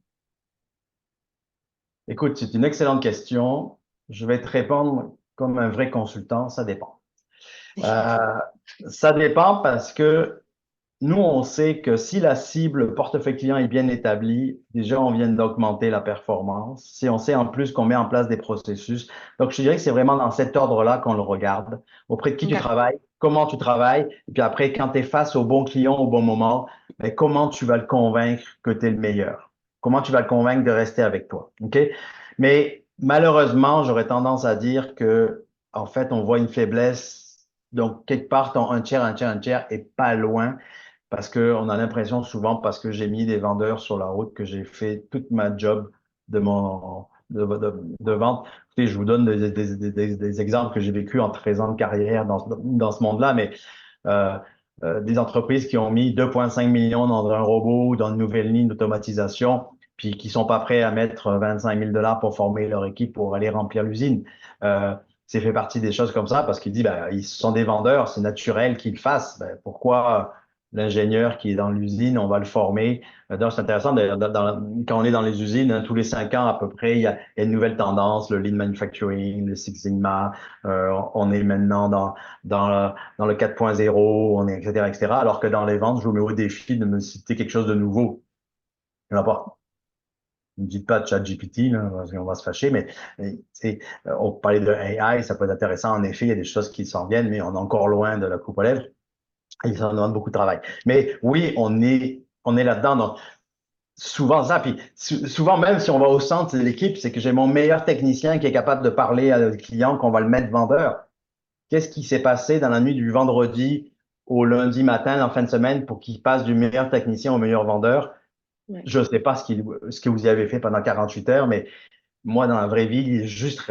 Écoute, c'est une excellente question. Je vais te répondre comme un vrai consultant, ça dépend. Euh, Ça dépend parce que nous, on sait que si la cible portefeuille client est bien établie, déjà, on vient d'augmenter la performance. Si on sait en plus qu'on met en place des processus. Donc, je dirais que c'est vraiment dans cet ordre-là qu'on le regarde. Auprès de qui tu OK. travailles, comment tu travailles, et puis après, quand tu es face au bon client au bon moment, ben, comment tu vas le convaincre que tu es le meilleur? Comment tu vas le convaincre de rester avec toi? OK? Mais malheureusement, j'aurais tendance à dire que, en fait, on voit une faiblesse. Donc, quelque part, ton un tiers est pas loin parce qu'on a l'impression souvent, parce que j'ai mis des vendeurs sur la route, que j'ai fait toute ma job de vente. Écoutez, je vous donne des exemples que j'ai vécu en 13 ans de carrière dans ce monde-là, mais euh, des entreprises qui ont mis 2,5 millions dans un robot ou dans une nouvelle ligne d'automatisation, puis qui sont pas prêts à mettre 25 000 dollars pour former leur équipe pour aller remplir l'usine. Euh, c'est fait partie des choses comme ça parce qu'il dit, ben, ils sont des vendeurs, c'est naturel qu'ils le fassent. Ben, pourquoi l'ingénieur qui est dans l'usine, on va le former? Donc, c'est intéressant, quand on est dans les usines, hein, tous les 5 ans à peu près, il y a une nouvelle tendance, le Lean Manufacturing, le Six Sigma, on est maintenant dans le 4.0, on est, etc., etc. Alors que dans les ventes, je vous mets au défi de me citer quelque chose de nouveau. Il n'y en a pas. Ne me dites pas de ChatGPT, là, parce qu'on va se fâcher, on parlait de AI, ça peut être intéressant. En effet, il y a des choses qui s'en viennent, mais on est encore loin de la coupe aux lèvres. Il s'en demande beaucoup de travail. Mais oui, on est là-dedans. Donc, souvent ça, puis souvent même si on va au centre de l'équipe, c'est que j'ai mon meilleur technicien qui est capable de parler à le client, qu'on va le mettre vendeur. Qu'est-ce qui s'est passé dans la nuit du vendredi au lundi matin, en fin de semaine, pour qu'il passe du meilleur technicien au meilleur vendeur? Ouais. Je ne sais pas ce que vous y avez fait pendant 48 heures, mais moi, dans la vraie vie, il est juste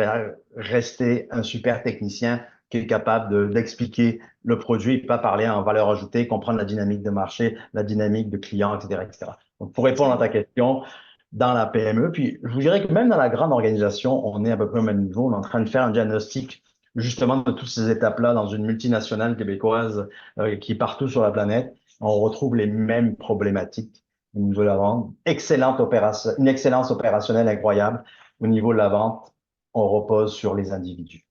rester un super technicien qui est capable d'expliquer le produit et pas parler en valeur ajoutée, comprendre la dynamique de marché, la dynamique de client, etc., etc. Donc, pour répondre à ta question, dans la PME, puis je vous dirais que même dans la grande organisation, on est à peu près au même niveau. On est en train de faire un diagnostic justement de toutes ces étapes-là dans une multinationale québécoise qui est partout sur la planète. On retrouve les mêmes problématiques au niveau de la vente. Une excellence opérationnelle incroyable. Au niveau de la vente, on repose sur les individus,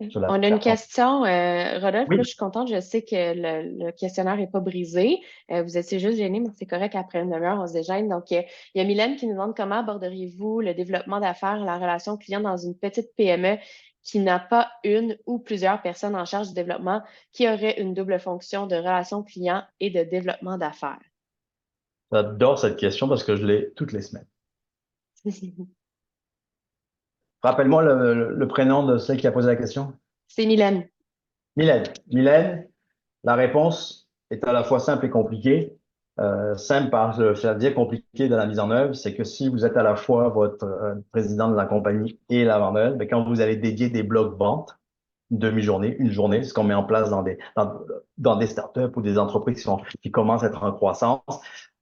sur la On a une performance. question, Rodolphe. Là, Oui, je suis contente. Je sais que le questionnaire n'est pas brisé. Vous étiez juste gêné, mais c'est correct. Après une demi-heure, on se dégêne. Donc, il y a Mylène qui nous demande comment aborderiez-vous le développement d'affaires, la relation client dans une petite PME qui n'a pas une ou plusieurs personnes en charge du développement, qui aurait une double fonction de relation client et de développement d'affaires. j'adore cette question parce que je l'ai toutes les semaines. Rappelle-moi le prénom de celle qui a posé la question. C'est Mylène. Mylène. Mylène, la réponse est à la fois simple et compliquée. Simple ça veut dire compliqué de la mise en œuvre, c'est que si vous êtes à la fois votre président de la compagnie et la vendeuse, ben, quand vous allez dédier des blocs vente, une demi-journée, une journée, ce qu'on met en place dans des startups ou des entreprises qui commencent à être en croissance,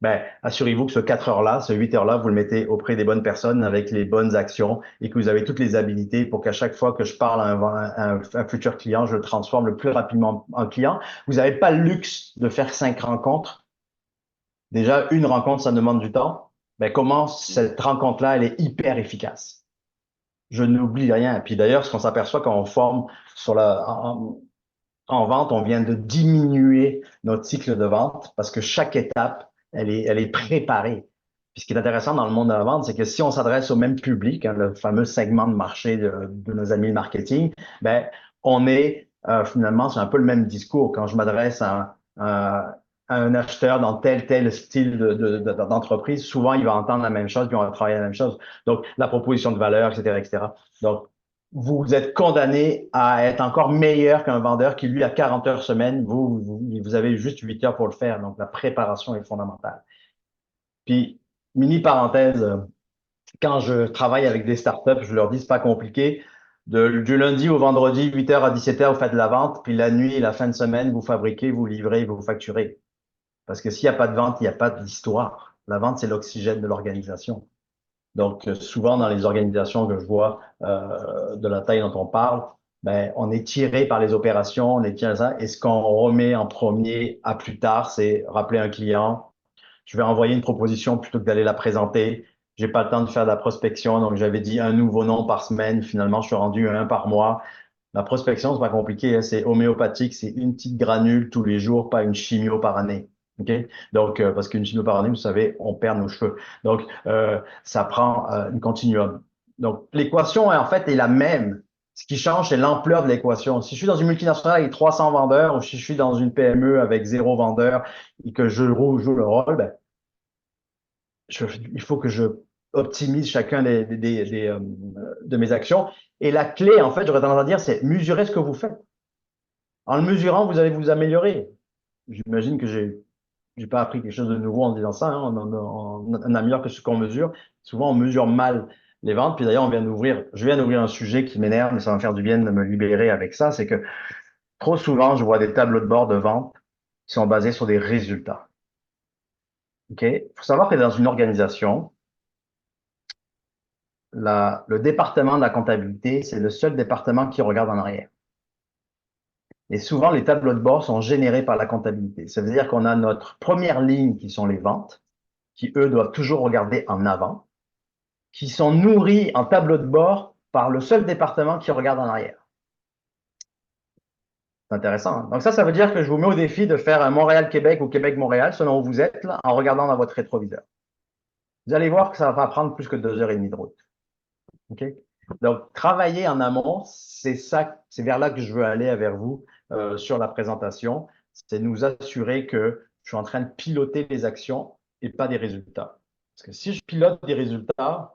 ben, assurez-vous que ce 4 heures-là, ce 8 heures-là, vous le mettez auprès des bonnes personnes avec les bonnes actions et que vous avez toutes les habilités pour qu'à chaque fois que je parle à un futur client, je le transforme le plus rapidement en client. Vous n'avez pas le luxe de faire 5 rencontres. Déjà, une rencontre, ça demande du temps. Ben, comment cette rencontre-là, elle est hyper efficace? Je n'oublie rien. Puis d'ailleurs, ce qu'on s'aperçoit quand on forme sur en vente, on vient de diminuer notre cycle de vente parce que chaque étape, elle est préparée. Puis ce qui est intéressant dans le monde de la vente, c'est que si on s'adresse au même public, hein, le fameux segment de marché de nos amis marketing, ben, on est finalement, c'est un peu le même discours. Quand je m'adresse à un acheteur dans tel style d'entreprise, souvent il va entendre la même chose, puis on va travailler la même chose. Donc, la proposition de valeur, etc., etc. Donc, vous êtes condamné à être encore meilleur qu'un vendeur qui, lui, a 40 heures semaine. Vous avez juste 8 heures pour le faire. Donc, la préparation est fondamentale. Puis, mini parenthèse, quand je travaille avec des startups, je leur dis, c'est pas compliqué. Du lundi au vendredi, 8 heures à 17 heures, vous faites de la vente. Puis la nuit et la fin de semaine, vous fabriquez, vous livrez, vous facturez. Parce que s'il n'y a pas de vente, il n'y a pas d'histoire. La vente, c'est l'oxygène de l'organisation. Donc, souvent dans les organisations que je vois de la taille dont on parle, ben, on est tiré par les opérations, on est tiré par ça. Et ce qu'on remet en premier à plus tard, c'est rappeler un client. Je vais envoyer une proposition plutôt que d'aller la présenter. J'ai pas le temps de faire de la prospection, donc j'avais dit un nouveau nom par semaine. Finalement, je suis rendu un par mois. La prospection, c'est pas compliqué, hein, c'est homéopathique, c'est une petite granule tous les jours, pas une chimio par année. OK? Donc, parce qu'une chimio par année, vous savez, on perd nos cheveux. Donc, ça prend une continuum. Donc, l'équation, en fait, est la même. Ce qui change, c'est l'ampleur de l'équation. Si je suis dans une multinationale avec 300 vendeurs ou si je suis dans une PME avec 0 vendeur et que je joue le rôle, ben, il faut que je optimise chacun de mes actions. Et la clé, en fait, j'aurais tendance à dire, c'est mesurer ce que vous faites. En le mesurant, vous allez vous améliorer. J'imagine que j'ai pas appris quelque chose de nouveau en disant ça, hein. On améliore que ce qu'on mesure. Souvent, on mesure mal les ventes. Puis d'ailleurs, je viens d'ouvrir un sujet qui m'énerve, mais ça va me faire du bien de me libérer avec ça. C'est que trop souvent, je vois des tableaux de bord de vente qui sont basés sur des résultats. OK? Il faut savoir que dans une organisation, le département de la comptabilité, c'est le seul département qui regarde en arrière. Et souvent, les tableaux de bord sont générés par la comptabilité. Ça veut dire qu'on a notre première ligne qui sont les ventes, qui eux doivent toujours regarder en avant, qui sont nourris en tableau de bord par le seul département qui regarde en arrière. C'est intéressant, hein? Donc ça veut dire que je vous mets au défi de faire un Montréal-Québec ou Québec-Montréal, selon où vous êtes, là, en regardant dans votre rétroviseur. Vous allez voir que ça va pas prendre plus que 2 heures et demie de route. OK? Donc, travailler en amont, c'est ça, c'est vers là que je veux aller vers vous sur la présentation. C'est nous assurer que je suis en train de piloter les actions et pas des résultats. Parce que si je pilote des résultats,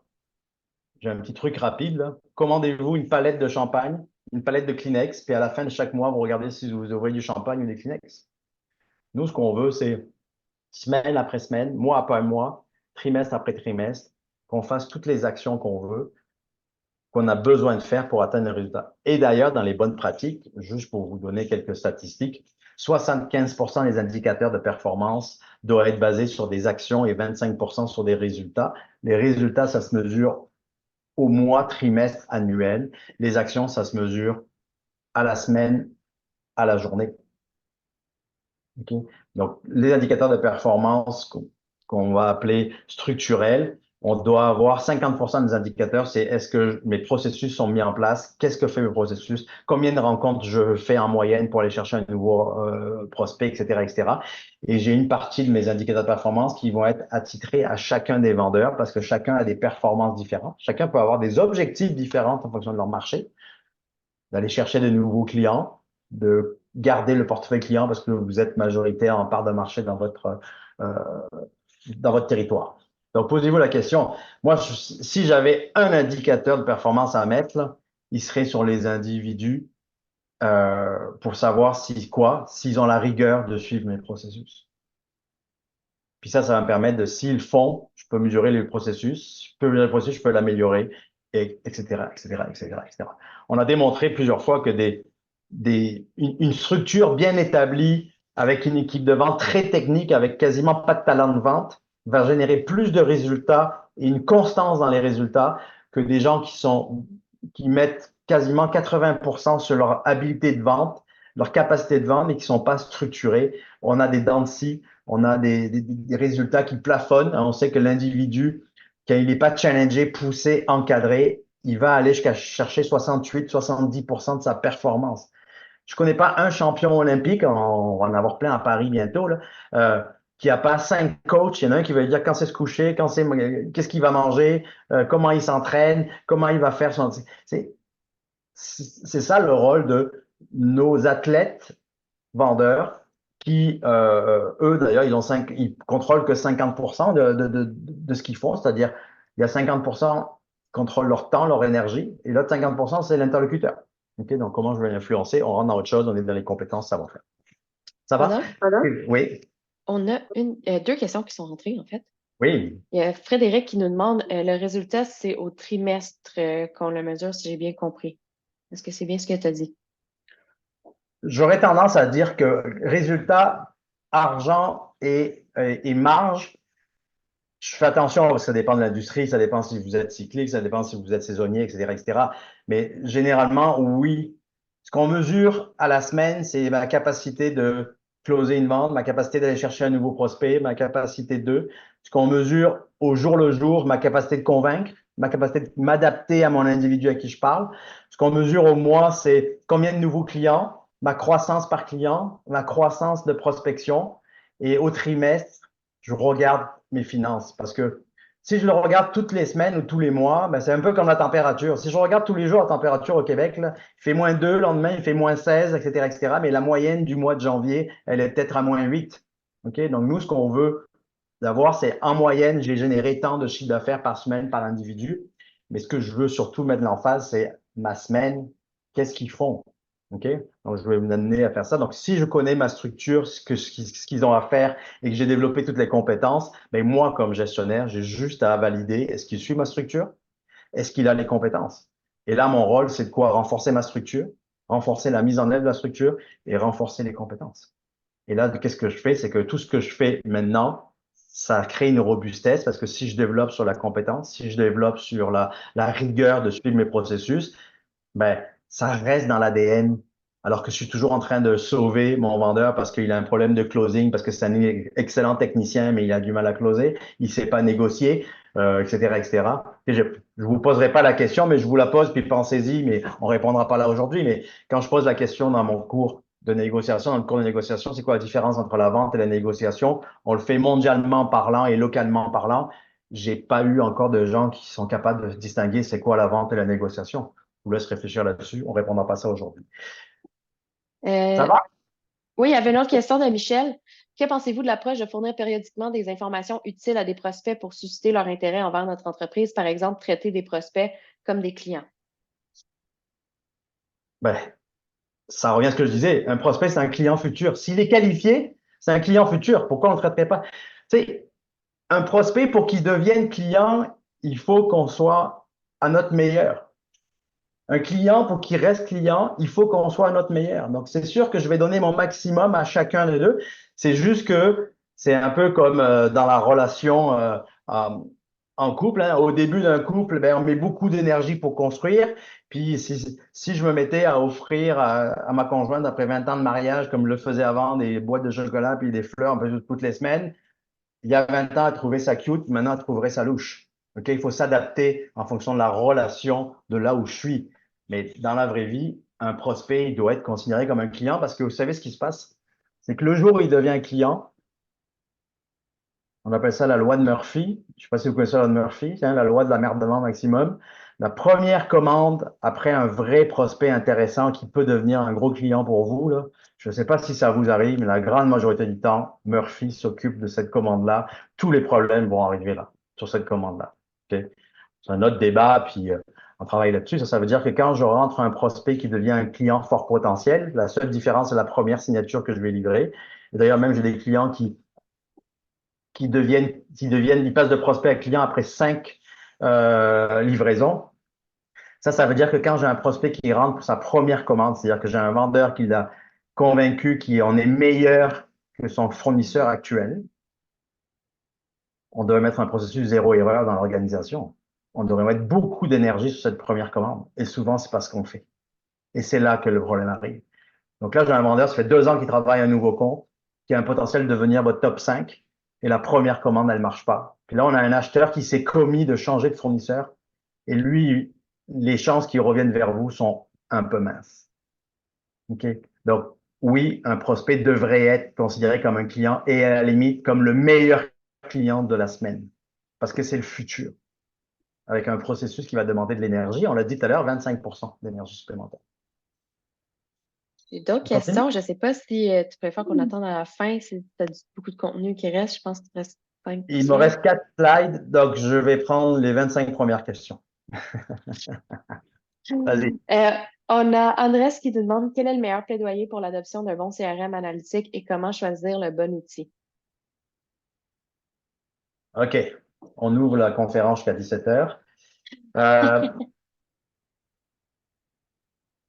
j'ai un petit truc rapide, là. Commandez-vous une palette de champagne, une palette de Kleenex, puis à la fin de chaque mois, vous regardez si vous ouvrez du champagne ou des Kleenex. Nous, ce qu'on veut, c'est semaine après semaine, mois après mois, trimestre après trimestre, qu'on fasse toutes les actions qu'on veut, qu'on a besoin de faire pour atteindre le résultat. Et d'ailleurs, dans les bonnes pratiques, juste pour vous donner quelques statistiques, 75% des indicateurs de performance doivent être basés sur des actions et 25% sur des résultats. Les résultats, ça se mesure au mois, trimestre, annuel. Les actions, ça se mesure à la semaine, à la journée. Okay? Donc, les indicateurs de performance qu'on va appeler structurels, on doit avoir 50% des indicateurs, c'est est-ce que mes processus sont mis en place, qu'est-ce que fait mes processus, combien de rencontres je fais en moyenne pour aller chercher un nouveau prospect, etc., etc. Et j'ai une partie de mes indicateurs de performance qui vont être attitrés à chacun des vendeurs parce que chacun a des performances différentes. Chacun peut avoir des objectifs différents en fonction de leur marché, d'aller chercher de nouveaux clients, de garder le portefeuille client parce que vous êtes majoritaire en part de marché euh, dans votre territoire. Donc, posez-vous la question. Moi, si j'avais un indicateur de performance à mettre, là, il serait sur les individus pour savoir s'ils ont la rigueur de suivre mes processus. Puis ça va me permettre de, s'ils font, je peux mesurer les processus, je peux mesurer le processus, je peux l'améliorer, etc., etc., etc., etc. On a démontré plusieurs fois que une structure bien établie avec une équipe de vente très technique, avec quasiment pas de talent de vente, va générer plus de résultats et une constance dans les résultats que des gens qui mettent quasiment 80% sur leur habilité de vente, leur capacité de vente et qui sont pas structurés. On a des dents de scie, on a des résultats qui plafonnent. On sait que l'individu, quand il n'est pas challengé, poussé, encadré, il va aller jusqu'à chercher 68-70% de sa performance. Je ne connais pas un champion olympique, on va en avoir plein à Paris bientôt, là, qui n'a pas 5 coachs. Il y en a un qui va lui dire quand c'est se coucher, qu'est-ce qu'il va manger, comment il s'entraîne, comment il va faire son. C'est ça le rôle de nos athlètes vendeurs qui, eux, d'ailleurs, ils contrôlent que 50% de ce qu'ils font, c'est-à-dire il y a 50% contrôlent leur temps, leur énergie. Et l'autre 50%, c'est l'interlocuteur. OK? Donc, comment je vais l'influencer? On rentre dans autre chose, on est dans les compétences savoir-faire. Ça va? Rodolphe, Oui, on a deux questions qui sont rentrées, en fait. oui. Il y a Frédéric qui nous demande le résultat, c'est au trimestre qu'on le mesure, si j'ai bien compris. Est-ce que c'est bien ce que tu as dit? J'aurais tendance à dire que résultat, argent et marge, je fais attention parce que ça dépend de l'industrie, ça dépend si vous êtes cyclique, ça dépend si vous êtes saisonnier, etc., etc. Mais généralement, oui. Ce qu'on mesure à la semaine, c'est ma capacité de closer une vente, ma capacité d'aller chercher un nouveau prospect, ma capacité de. Ce qu'on mesure au jour le jour, ma capacité de convaincre, ma capacité de m'adapter à mon individu à qui je parle. Ce qu'on mesure au mois, c'est combien de nouveaux clients, ma croissance par client, ma croissance de prospection. Et au trimestre, je regarde mes finances. Parce que si je le regarde toutes les semaines ou tous les mois, ben, c'est un peu comme la température. Si je regarde tous les jours la température au Québec, là, il fait -2, le lendemain, il fait -16, etc., etc. Mais la moyenne du mois de janvier, elle est peut-être à -8. OK? Donc, nous, ce qu'on veut d'avoir, c'est en moyenne, j'ai généré tant de chiffre d'affaires par semaine par individu. Mais ce que je veux surtout mettre l'emphase, c'est ma semaine, qu'est-ce qu'ils font? OK? Donc, je vais vous amener à faire ça. Donc, si je connais ma structure, ce qu'ils ont à faire et que j'ai développé toutes les compétences, ben moi, comme gestionnaire, j'ai juste à valider est-ce qu'il suit ma structure? Est-ce qu'il a les compétences? Et là, mon rôle, c'est de quoi? Renforcer ma structure, renforcer la mise en œuvre de la structure et renforcer les compétences. Et là, qu'est-ce que je fais? C'est que tout ce que je fais maintenant, ça crée une robustesse parce que si je développe sur la compétence, si je développe sur la rigueur de suivre mes processus, ben, ça reste dans l'ADN. Alors que je suis toujours en train de sauver mon vendeur parce qu'il a un problème de closing, parce que c'est un excellent technicien, mais il a du mal à closer, il ne sait pas négocier, etc., etc. Et je ne vous poserai pas la question, mais je vous la pose, puis pensez-y, mais on ne répondra pas là aujourd'hui. Mais quand je pose la question dans mon cours de négociation, dans le cours de négociation, c'est quoi la différence entre la vente et la négociation? On le fait mondialement parlant et localement parlant. J'ai pas eu encore de gens qui sont capables de distinguer c'est quoi la vente et la négociation. Je vous laisse réfléchir là-dessus. On ne répondra pas à ça aujourd'hui. Ça Euh, va? oui, il y avait une autre question de Michel. Que pensez-vous de l'approche de fournir périodiquement des informations utiles à des prospects pour susciter leur intérêt envers notre entreprise, par exemple, traiter des prospects comme des clients? Ben, ça revient à ce que je disais. Un prospect, c'est un client futur. S'il est qualifié, c'est un client futur. Pourquoi on ne le traiterait pas? Tu sais, un prospect, pour qu'il devienne client, il faut qu'on soit à notre meilleur. Un client, pour qu'il reste client, il faut qu'on soit à notre meilleur. Donc, c'est sûr que je vais donner mon maximum à chacun des deux. C'est juste que c'est un peu comme dans la relation euh, en couple, hein. Au début d'un couple, ben, on met beaucoup d'énergie pour construire. Puis, si je me mettais à offrir à ma conjointe, après 20 ans de mariage, comme je le faisais avant, des boîtes de chocolat puis des fleurs un peu toutes les semaines, il y a 20 ans, elle trouvait ça cute, maintenant, elle trouverait ça louche. OK? Il faut s'adapter en fonction de la relation de là où je suis. Mais dans la vraie vie, un prospect, il doit être considéré comme un client parce que vous savez ce qui se passe? C'est que le jour où il devient client, on appelle ça la loi de Murphy. Je ne sais pas si vous connaissez la loi de Murphy, hein, la loi de l'emmerdement maximum. La première commande après un vrai prospect intéressant qui peut devenir un gros client pour vous, là, je ne sais pas si ça vous arrive, mais la grande majorité du temps, Murphy s'occupe de cette commande-là. Tous les problèmes vont arriver là, sur cette commande-là. OK? C'est un autre débat, puis on travaille là-dessus. Ça veut dire que quand je rentre un prospect qui devient un client fort potentiel, la seule différence, c'est la première signature que je vais livrer. Et d'ailleurs, même j'ai des clients ils passent de prospect à client après 5 livraisons. Ça veut dire que quand j'ai un prospect qui rentre pour sa première commande, c'est-à-dire que j'ai un vendeur qui l'a convaincu qu'il en est meilleur que son fournisseur actuel, on devrait mettre un processus zéro erreur dans l'organisation. On devrait mettre beaucoup d'énergie sur cette première commande. Et souvent, c'est pas ce qu'on fait. Et c'est là que le problème arrive. Donc là, j'ai un vendeur, ça fait 2 ans qu'il travaille un nouveau compte, qui a un potentiel de devenir votre top 5. Et la première commande, elle ne marche pas. Puis là, on a un acheteur qui s'est commis de changer de fournisseur. Et lui, les chances qu'il revienne vers vous sont un peu minces. OK? Donc, oui, un prospect devrait être considéré comme un client et à la limite comme le meilleur client de la semaine. Parce que c'est le futur. Avec un processus qui va demander de l'énergie. On l'a dit tout à l'heure, 25% d'énergie supplémentaire. J'ai d'autres On continue? questions. Je ne sais pas si tu préfères qu'on attende à la fin, si tu as beaucoup de contenu qui reste. Je pense qu'il te reste 5 Il me slides. reste 4 slides, donc je vais prendre les 25 premières questions. Vas-y. Euh, on a Andrés qui nous demande quel est le meilleur plaidoyer pour l'adoption d'un bon CRM analytique et comment choisir le bon outil. OK. On ouvre la conférence jusqu'à 17 heures. Euh,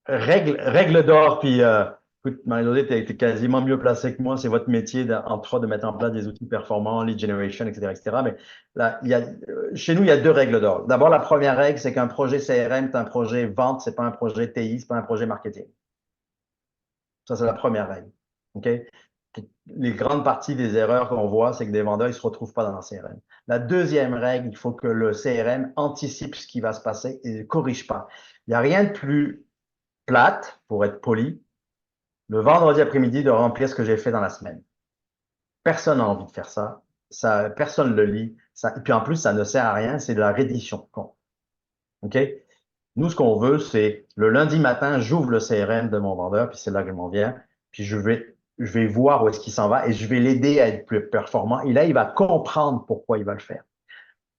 règle d'or, puis écoute, Marie-Josée, t'es quasiment mieux placée que moi. C'est votre métier, entre autres, de mettre en place des outils performants, lead generation, etc., etc. Mais là, chez nous, il y a deux règles d'or. D'abord, la première règle, c'est qu'un projet CRM, c'est un projet vente, c'est pas un projet TI, c'est pas un projet marketing. Ça, c'est la première règle. OK? Les grandes parties des erreurs qu'on voit, c'est que des vendeurs, ils se retrouvent pas dans un CRM. La deuxième règle, il faut que le CRM anticipe ce qui va se passer et ne corrige pas. Il n'y a rien de plus plate, pour être poli, le vendredi après-midi de remplir ce que j'ai fait dans la semaine. Personne n'a envie de faire ça. Personne ne le lit. Ça, et puis en plus, ça ne sert à rien, c'est de la reddition. OK? Nous, ce qu'on veut, c'est le lundi matin, j'ouvre le CRM de mon vendeur, puis c'est là que je m'en viens, puis je vais voir où est-ce qu'il s'en va et je vais l'aider à être plus performant. Et là, il va comprendre pourquoi il va le faire.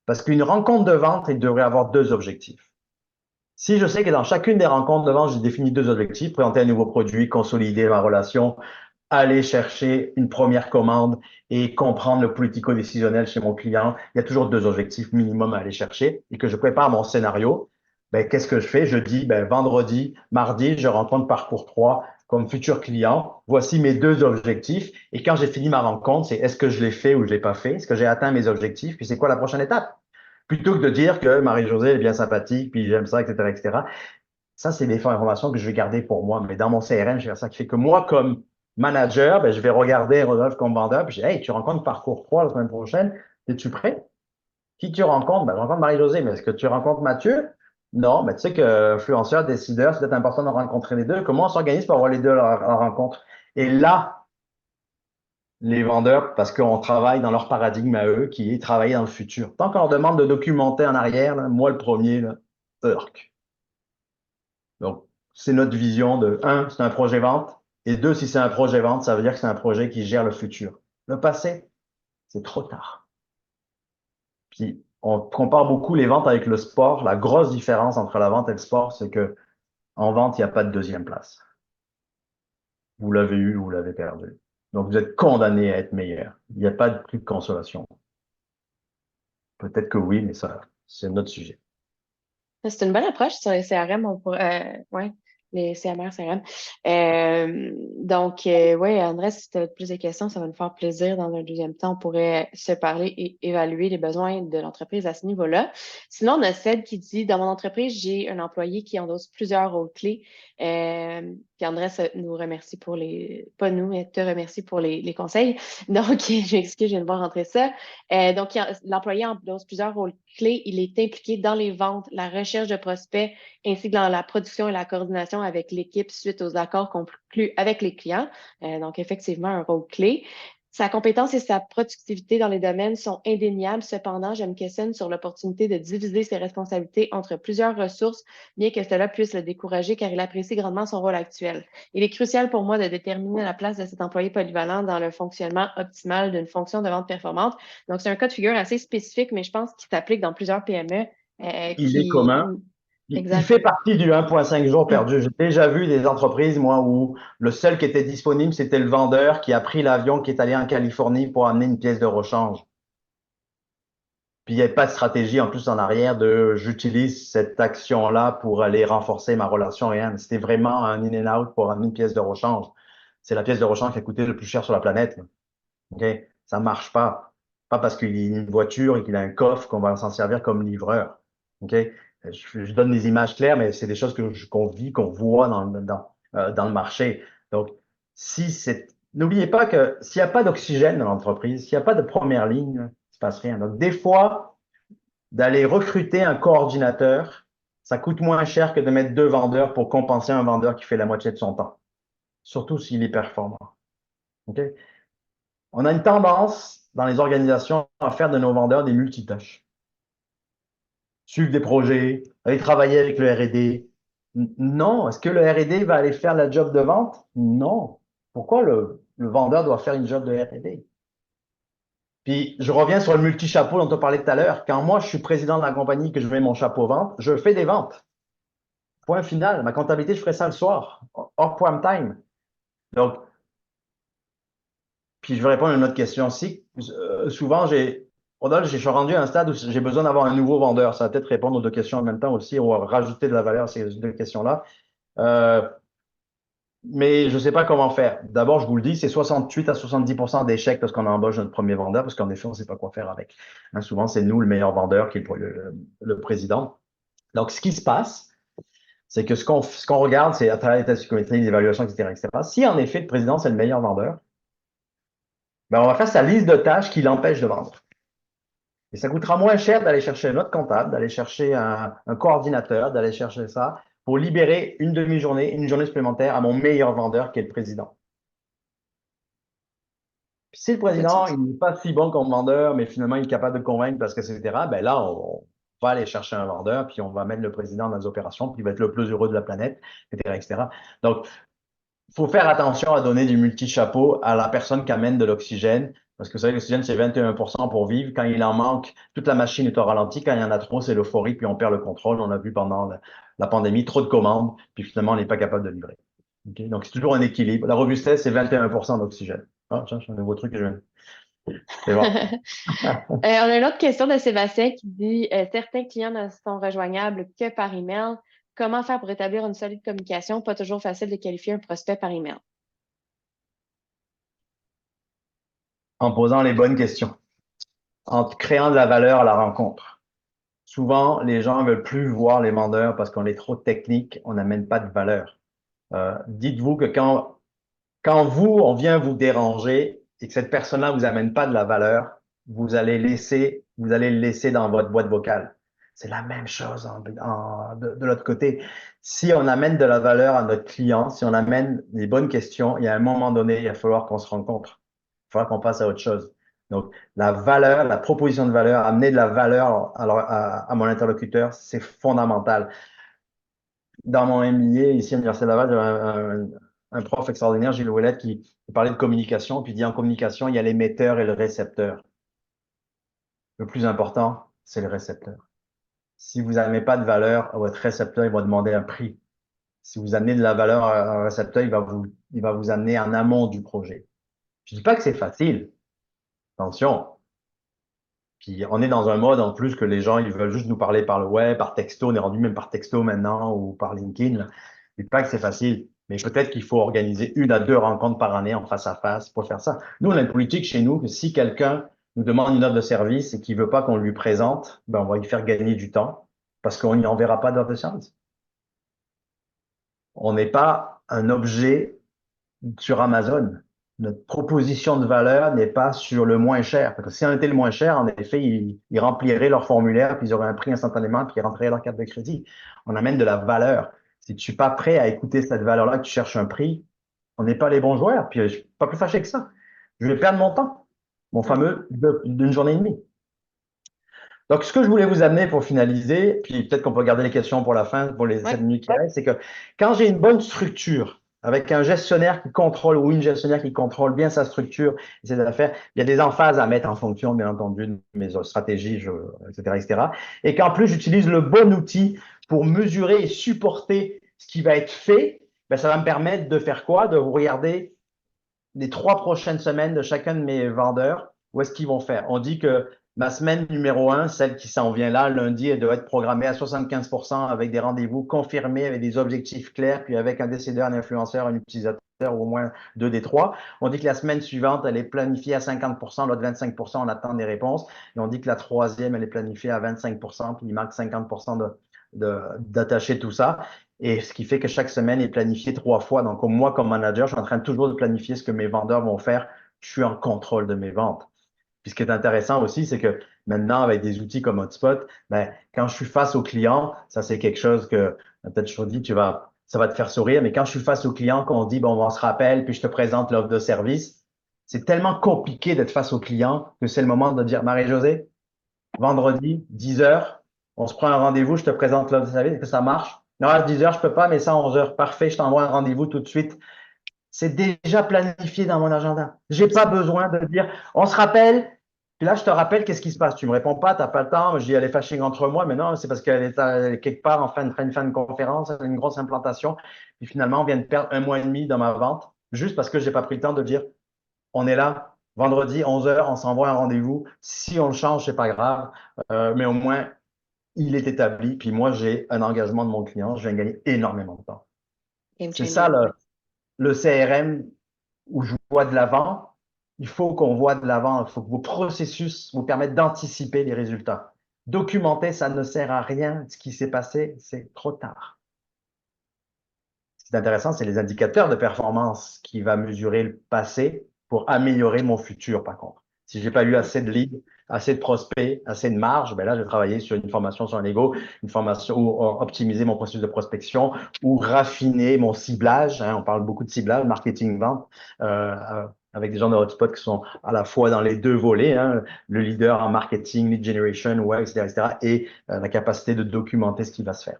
Parce qu'une rencontre de vente, il devrait avoir deux objectifs. Si je sais que dans chacune des rencontres de vente, j'ai défini deux objectifs, présenter un nouveau produit, consolider ma relation, aller chercher une première commande et comprendre le politico-décisionnel chez mon client, il y a toujours deux objectifs minimum à aller chercher et que je prépare mon scénario. Ben, qu'est-ce que je fais? Je dis, ben, vendredi, mardi, je rencontre Parcours 3 comme futur client. Voici mes deux objectifs. Et quand j'ai fini ma rencontre, c'est est-ce que je l'ai fait ou je l'ai pas fait? Est-ce que j'ai atteint mes objectifs? Puis c'est quoi la prochaine étape? Plutôt que de dire que Marie-Josée est bien sympathique, puis j'aime ça, etc., etc. Ça, c'est des informations que je vais garder pour moi. Mais dans mon CRM, je vais faire ça qui fait que moi, comme manager, ben, je vais regarder Rodolphe comme vendeur, puis je dis, hey, tu rencontres Parcours 3 la semaine prochaine, es-tu prêt? Qui tu rencontres? Ben, je rencontre Marie-Josée, mais est-ce que tu rencontres Mathieu? Non, mais tu sais que influenceur, décideur, c'est peut-être important de rencontrer les deux. Comment on s'organise pour avoir les deux à la rencontre? Et là, les vendeurs, parce qu'on travaille dans leur paradigme à eux, qui est travailler dans le futur. Tant qu'on leur demande de documenter en arrière, là, moi le premier, là, urk. Donc, c'est notre vision de, un, c'est un projet vente, et deux, si c'est un projet vente, ça veut dire que c'est un projet qui gère le futur. Le passé, c'est trop tard. Puis, on compare beaucoup les ventes avec le sport. La grosse différence entre la vente et le sport, c'est que en vente, il n'y a pas de deuxième place. Vous l'avez eu, vous l'avez perdu. Donc, vous êtes condamné à être meilleur. Il n'y a pas de plus de consolation. Peut-être que oui, mais ça, c'est notre sujet. C'est une bonne approche sur les CRM, ouais, les CMR, CRM. Ouais, André, si tu as plus de questions, ça va nous faire plaisir. Dans un deuxième temps, on pourrait se parler et évaluer les besoins de l'entreprise à ce niveau-là. Sinon, on a celle qui dit, dans mon entreprise, j'ai un employé qui endosse plusieurs rôles clés. Puis André nous remercie pour pas nous, mais te remercie pour les conseils. Donc, je m'excuse, je viens de voir rentrer ça. L'employé endosse plusieurs rôles clés. Il est impliqué dans les ventes, la recherche de prospects, ainsi que dans la production et la coordination avec l'équipe suite aux accords conclus avec les clients. Donc, effectivement, un rôle clé. Sa compétence et sa productivité dans les domaines sont indéniables. Cependant, je me questionne sur l'opportunité de diviser ses responsabilités entre plusieurs ressources, bien que cela puisse le décourager car il apprécie grandement son rôle actuel. Il est crucial pour moi de déterminer la place de cet employé polyvalent dans le fonctionnement optimal d'une fonction de vente performante. Donc, c'est un cas de figure assez spécifique, mais je pense qu'il s'applique dans plusieurs PME Il est commun. Il Exact. fait partie du 1,5 jours perdu. J'ai déjà vu des entreprises, moi, où le seul qui était disponible, c'était le vendeur qui a pris l'avion, qui est allé en Californie pour amener une pièce de rechange. Puis il n'y avait pas de stratégie en plus en arrière de j'utilise cette action-là pour aller renforcer ma relation, rien. C'était vraiment un in and out pour amener une pièce de rechange. C'est la pièce de rechange qui a coûté le plus cher sur la planète, là. OK? Ça marche pas. Pas parce qu'il a une voiture et qu'il a un coffre qu'on va s'en servir comme livreur. OK? Je donne des images claires, mais c'est des choses qu'on vit, qu'on voit dans le marché. Donc, si c'est, n'oubliez pas que s'il n'y a pas d'oxygène dans l'entreprise, s'il n'y a pas de première ligne, il ne se passe rien. Donc, des fois, d'aller recruter un coordinateur, ça coûte moins cher que de mettre deux vendeurs pour compenser un vendeur qui fait la moitié de son temps. Surtout s'il est performant. OK? On a une tendance dans les organisations à faire de nos vendeurs des multitâches. Suivre des projets, aller travailler avec le R&D. Non. Est-ce que le R&D va aller faire la job de vente? Non. Pourquoi le vendeur doit faire une job de R&D? Puis je reviens sur le multi-chapeau dont on parlait tout à l'heure. Quand moi, je suis président de la compagnie, que je mets mon chapeau vente, je fais des ventes. Point final. Ma comptabilité, je ferai ça le soir, hors prime time. Donc, puis je vais répondre à une autre question aussi. Souvent, je suis rendu à un stade où j'ai besoin d'avoir un nouveau vendeur. Ça va peut-être répondre aux deux questions en même temps aussi, ou rajouter de la valeur à ces deux questions-là. Euh, mais je ne sais pas comment faire. D'abord, je vous le dis, c'est 68 à 70% d'échecs lorsqu'on embauche notre premier vendeur, parce qu'en effet, on ne sait pas quoi faire avec. Hein, souvent, c'est nous le meilleur vendeur qui est le président. Donc, ce qui se passe, c'est que ce qu'on regarde, c'est à travers les tests psychométriques, les évaluations, etc., etc. Si en effet, le président, c'est le meilleur vendeur, ben, on va faire sa liste de tâches qui l'empêchent de vendre. Et ça coûtera moins cher d'aller chercher notre comptable, d'aller chercher un coordinateur, d'aller chercher ça pour libérer une demi-journée, une journée supplémentaire à mon meilleur vendeur qui est le président. Puis si le Ça fait du président, sens. il n'est pas si bon comme vendeur, mais finalement, il est capable de convaincre parce que, etc., ben là, on va aller chercher un vendeur, puis on va mettre le président dans les opérations, puis il va être le plus heureux de la planète, etc., etc. Donc, il faut faire attention à donner du multi-chapeau à la personne qui amène de l'oxygène, parce que vous savez, l'oxygène, c'est 21% pour vivre. Quand il en manque, toute la machine est au ralenti. Quand il y en a trop, c'est l'euphorie, puis on perd le contrôle. On a vu pendant la pandémie, trop de commandes, puis finalement, on n'est pas capable de livrer. Okay? Donc, c'est toujours un équilibre. La robustesse, c'est 21% d'oxygène. Ah, tiens, c'est un nouveau truc que je viens. C'est bon. On a une autre question de Sébastien qui dit certains clients ne sont rejoignables que par email. Comment faire pour établir une solide communication? Pas toujours facile de qualifier un prospect par email. En posant les bonnes questions, en créant de la valeur à la rencontre. Souvent, les gens ne veulent plus voir les vendeurs parce qu'on est trop technique, on n'amène pas de valeur. Dites-vous que quand on vient vous déranger et que cette personne-là vous amène pas de la valeur, vous allez le laisser dans votre boîte vocale. C'est la même chose de l'autre côté. Si on amène de la valeur à notre client, si on amène des bonnes questions, il y a un moment donné, il va falloir qu'on se rencontre. Il va falloir qu'on passe à autre chose. Donc, la valeur, la proposition de valeur, amener de la valeur à mon interlocuteur, c'est fondamental. Dans mon MBA, ici à l'Université Laval, j'avais un prof extraordinaire, Gilles Ouellet, qui parlait de communication, puis il dit en communication, il y a l'émetteur et le récepteur. Le plus important, c'est le récepteur. Si vous n'amenez pas de valeur à votre récepteur, il va demander un prix. Si vous amenez de la valeur à un récepteur, il va vous amener en amont du projet. Je ne dis pas que c'est facile. Attention. Puis on est dans un mode en plus que les gens, ils veulent juste nous parler par le web, par texto. On est rendu même par texto maintenant ou par LinkedIn. Là. Je dis pas que c'est facile. Mais peut-être qu'il faut organiser une à deux rencontres par année en face à face pour faire ça. Nous, on a une politique chez nous que si quelqu'un nous demande une offre de service et qu'il veut pas qu'on lui présente, ben on va lui faire gagner du temps parce qu'on n'y enverra pas d'offre de service. On n'est pas un objet sur Amazon. Notre proposition de valeur n'est pas sur le moins cher. Parce que si on était le moins cher, en effet, ils rempliraient leur formulaire, puis ils auraient un prix instantanément, puis ils rentreraient leur carte de crédit. On amène de la valeur. Si tu suis pas prêt à écouter cette valeur-là, que tu cherches un prix, on n'est pas les bons joueurs. Puis je suis pas plus fâché que ça. Je vais perdre mon temps, mon Mhm. fameux d'une journée et demie. Donc, ce que je voulais vous amener pour finaliser, puis peut-être qu'on peut garder les questions pour la fin, pour les Ouais. 7 minutes qui restent, c'est que quand j'ai une bonne structure, avec un gestionnaire qui contrôle ou une gestionnaire qui contrôle bien sa structure et ses affaires, il y a des emphases à mettre en fonction, bien entendu, de mes stratégies, etc., etc. Et qu'en plus, j'utilise le bon outil pour mesurer et supporter ce qui va être fait, ben, ça va me permettre de faire quoi? De vous regarder les 3 prochaines semaines de chacun de mes vendeurs, où est-ce qu'ils vont faire? On dit que ma semaine numéro 1, celle qui s'en vient là, lundi, elle doit être programmée à 75% avec des rendez-vous confirmés, avec des objectifs clairs, puis avec un décideur, un influenceur, un utilisateur, ou au moins deux des trois. On dit que la semaine suivante, elle est planifiée à 50%, l'autre 25%, on attend des réponses. Et on dit que la troisième, elle est planifiée à 25%, puis il manque 50% d'attacher tout ça. Et ce qui fait que chaque semaine est planifiée 3 fois. Donc, moi, comme manager, je suis en train toujours de planifier ce que mes vendeurs vont faire. Je suis en contrôle de mes ventes. Puis ce qui est intéressant aussi, c'est que maintenant, avec des outils comme Hotspot, ben, quand je suis face au client, ça c'est quelque chose que peut-être je te dis, ça va te faire sourire, mais quand je suis face au client, qu'on dit, bon, on se rappelle, puis je te présente l'offre de service, c'est tellement compliqué d'être face au client que c'est le moment de dire, Marie-Josée, vendredi, 10 heures. On se prend un rendez-vous, je te présente l'offre de service, est-ce que ça marche? Non, à 10 heures, je peux pas, mais ça, à 11 heures. Parfait, je t'envoie un rendez-vous tout de suite. C'est déjà planifié dans mon agenda. J'ai pas besoin de dire, on se rappelle, Puis là, je te rappelle, qu'est-ce qui se passe? Tu me réponds pas, tu n'as pas le temps. Je dis, elle est fâchée entre moi, mais non, c'est parce qu'elle est quelque part en fin de conférence, elle a une grosse implantation. Puis finalement, on vient de perdre 1 mois et demi dans ma vente, juste parce que j'ai pas pris le temps de dire, on est là, vendredi, 11 heures, on s'envoie un rendez-vous. Si on le change, c'est pas grave, mais au moins, il est établi. Puis moi, j'ai un engagement de mon client, je viens de gagner énormément de temps. Game C'est ça changer. le CRM où je vois de l'avant. Il faut qu'on voit de l'avant. Il faut que vos processus vous permettent d'anticiper les résultats. Documenter, ça ne sert à rien. Ce qui s'est passé, c'est trop tard. Ce qui est intéressant, c'est les indicateurs de performance qui va mesurer le passé pour améliorer mon futur, par contre. Si j'ai pas eu assez de leads, assez de prospects, assez de marge, ben là, je vais travailler sur une formation sur un ego, une formation ou optimiser mon processus de prospection ou raffiner mon ciblage. Hein, on parle beaucoup de ciblage, marketing, vente, avec des gens de hotspot qui sont à la fois dans les deux volets, hein, le leader en marketing, lead generation, web, etc., etc., et la capacité de documenter ce qui va se faire.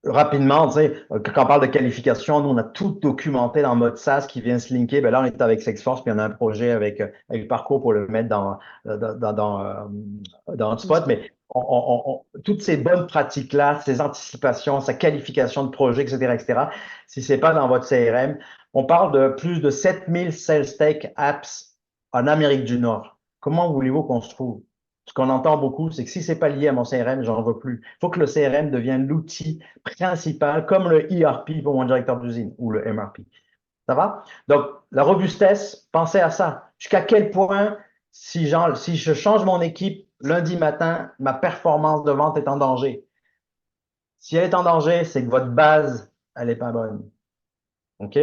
Rapidement, tu sais, quand on parle de qualification, nous, on a tout documenté dans mode SaaS qui vient se linker. Ben là, on est avec Salesforce, puis on a un projet avec Parcours pour le mettre dans HubSpot. Mais toutes ces bonnes pratiques-là, ces anticipations, sa qualification de projet, etc., si c'est pas dans votre CRM, on parle de plus de 7000 Sales Tech apps en Amérique du Nord. Comment voulez-vous qu'on se trouve? Ce qu'on entend beaucoup, c'est que si c'est pas lié à mon CRM, j'en veux plus. Il faut que le CRM devienne l'outil principal, comme le ERP pour mon directeur d'usine ou le MRP. Ça va? Donc, la robustesse, pensez à ça. Jusqu'à quel point, si je change mon équipe lundi matin, ma performance de vente est en danger. Si elle est en danger, c'est que votre base, elle n'est pas bonne. OK?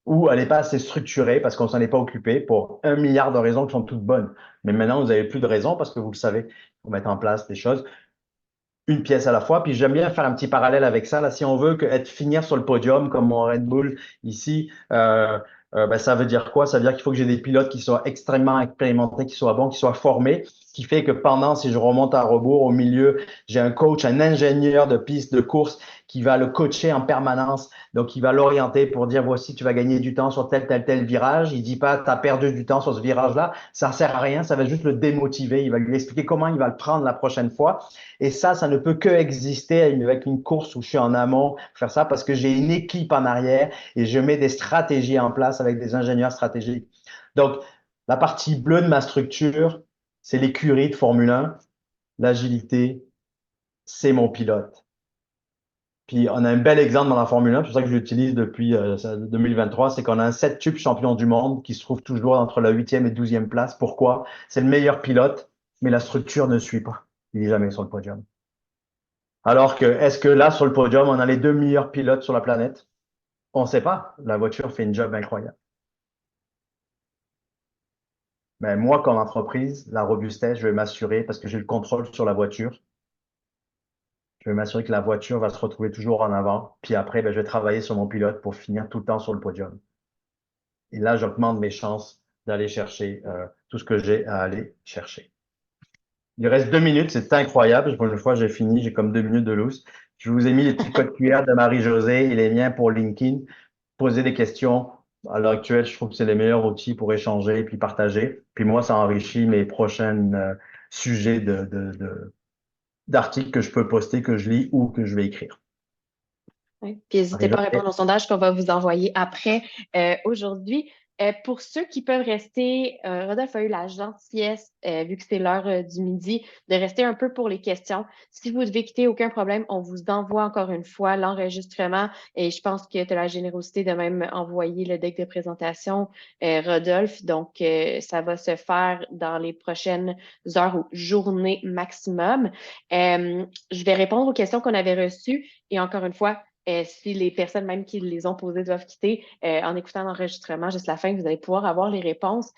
Ou elle n'est pas assez structurée parce qu'on ne s'en est pas occupé pour 1 milliard de raisons qui sont toutes bonnes. Mais maintenant, vous n'avez plus de raisons parce que vous le savez, pour mettre en place des choses une pièce à la fois. Puis j'aime bien faire un petit parallèle avec ça. Là, si on veut finir sur le podium comme mon Red Bull ici, ben, ça veut dire quoi? Ça veut dire qu'il faut que j'ai des pilotes qui soient extrêmement expérimentés, qui soient bons, qui soient formés, ce qui fait que pendant, si je remonte à rebours, au milieu, j'ai un coach, un ingénieur de piste de course qui va le coacher en permanence. Donc, il va l'orienter pour dire, voici, tu vas gagner du temps sur tel virage. Il dit pas, tu as perdu du temps sur ce virage-là. Ça sert à rien. Ça va juste le démotiver. Il va lui expliquer comment il va le prendre la prochaine fois. Et ça ne peut que exister avec une course où je suis en amont, faire ça parce que j'ai une équipe en arrière et je mets des stratégies en place avec des ingénieurs stratégiques. Donc, la partie bleue de ma structure, c'est l'écurie de Formule 1. L'agilité, c'est mon pilote. Puis, on a un bel exemple dans la Formule 1, c'est pour ça que je l'utilise depuis 2023, c'est qu'on a un 7-tube champion du monde qui se trouve toujours entre la 8e et 12e place. Pourquoi? C'est le meilleur pilote, mais la structure ne suit pas. Il n'est jamais sur le podium. Alors que, est-ce que là, sur le podium, on a les deux meilleurs pilotes sur la planète? On ne sait pas. La voiture fait une job incroyable. Mais moi, comme entreprise, la robustesse, je vais m'assurer, parce que j'ai le contrôle sur la voiture, je vais m'assurer que la voiture va se retrouver toujours en avant. Puis après, ben, je vais travailler sur mon pilote pour finir tout le temps sur le podium. Et là, j'augmente mes chances d'aller chercher tout ce que j'ai à aller chercher. Il reste 2 minutes, c'est incroyable. Pour une fois, j'ai fini, j'ai comme 2 minutes de loose. Je vous ai mis les petits codes QR de Marie-Josée et les miens pour LinkedIn. Poser des questions. À l'heure actuelle, je trouve que c'est les meilleurs outils pour échanger et puis partager. Puis moi, ça enrichit mes prochains sujets d'articles que je peux poster, que je lis ou que je vais écrire. Oui. Puis n'hésitez pas à répondre au sondage qu'on va vous envoyer après aujourd'hui. Pour ceux qui peuvent rester, Rodolphe a eu la gentillesse, vu que c'est l'heure du midi, de rester un peu pour les questions. Si vous devez quitter, aucun problème, on vous envoie encore une fois l'enregistrement et je pense que tu as la générosité de même envoyer le deck de présentation, Rodolphe. Donc, ça va se faire dans les prochaines heures ou journées maximum. Je vais répondre aux questions qu'on avait reçues et encore une fois, si les personnes même qui les ont posées doivent quitter, en écoutant l'enregistrement jusqu'à la fin, vous allez pouvoir avoir les réponses.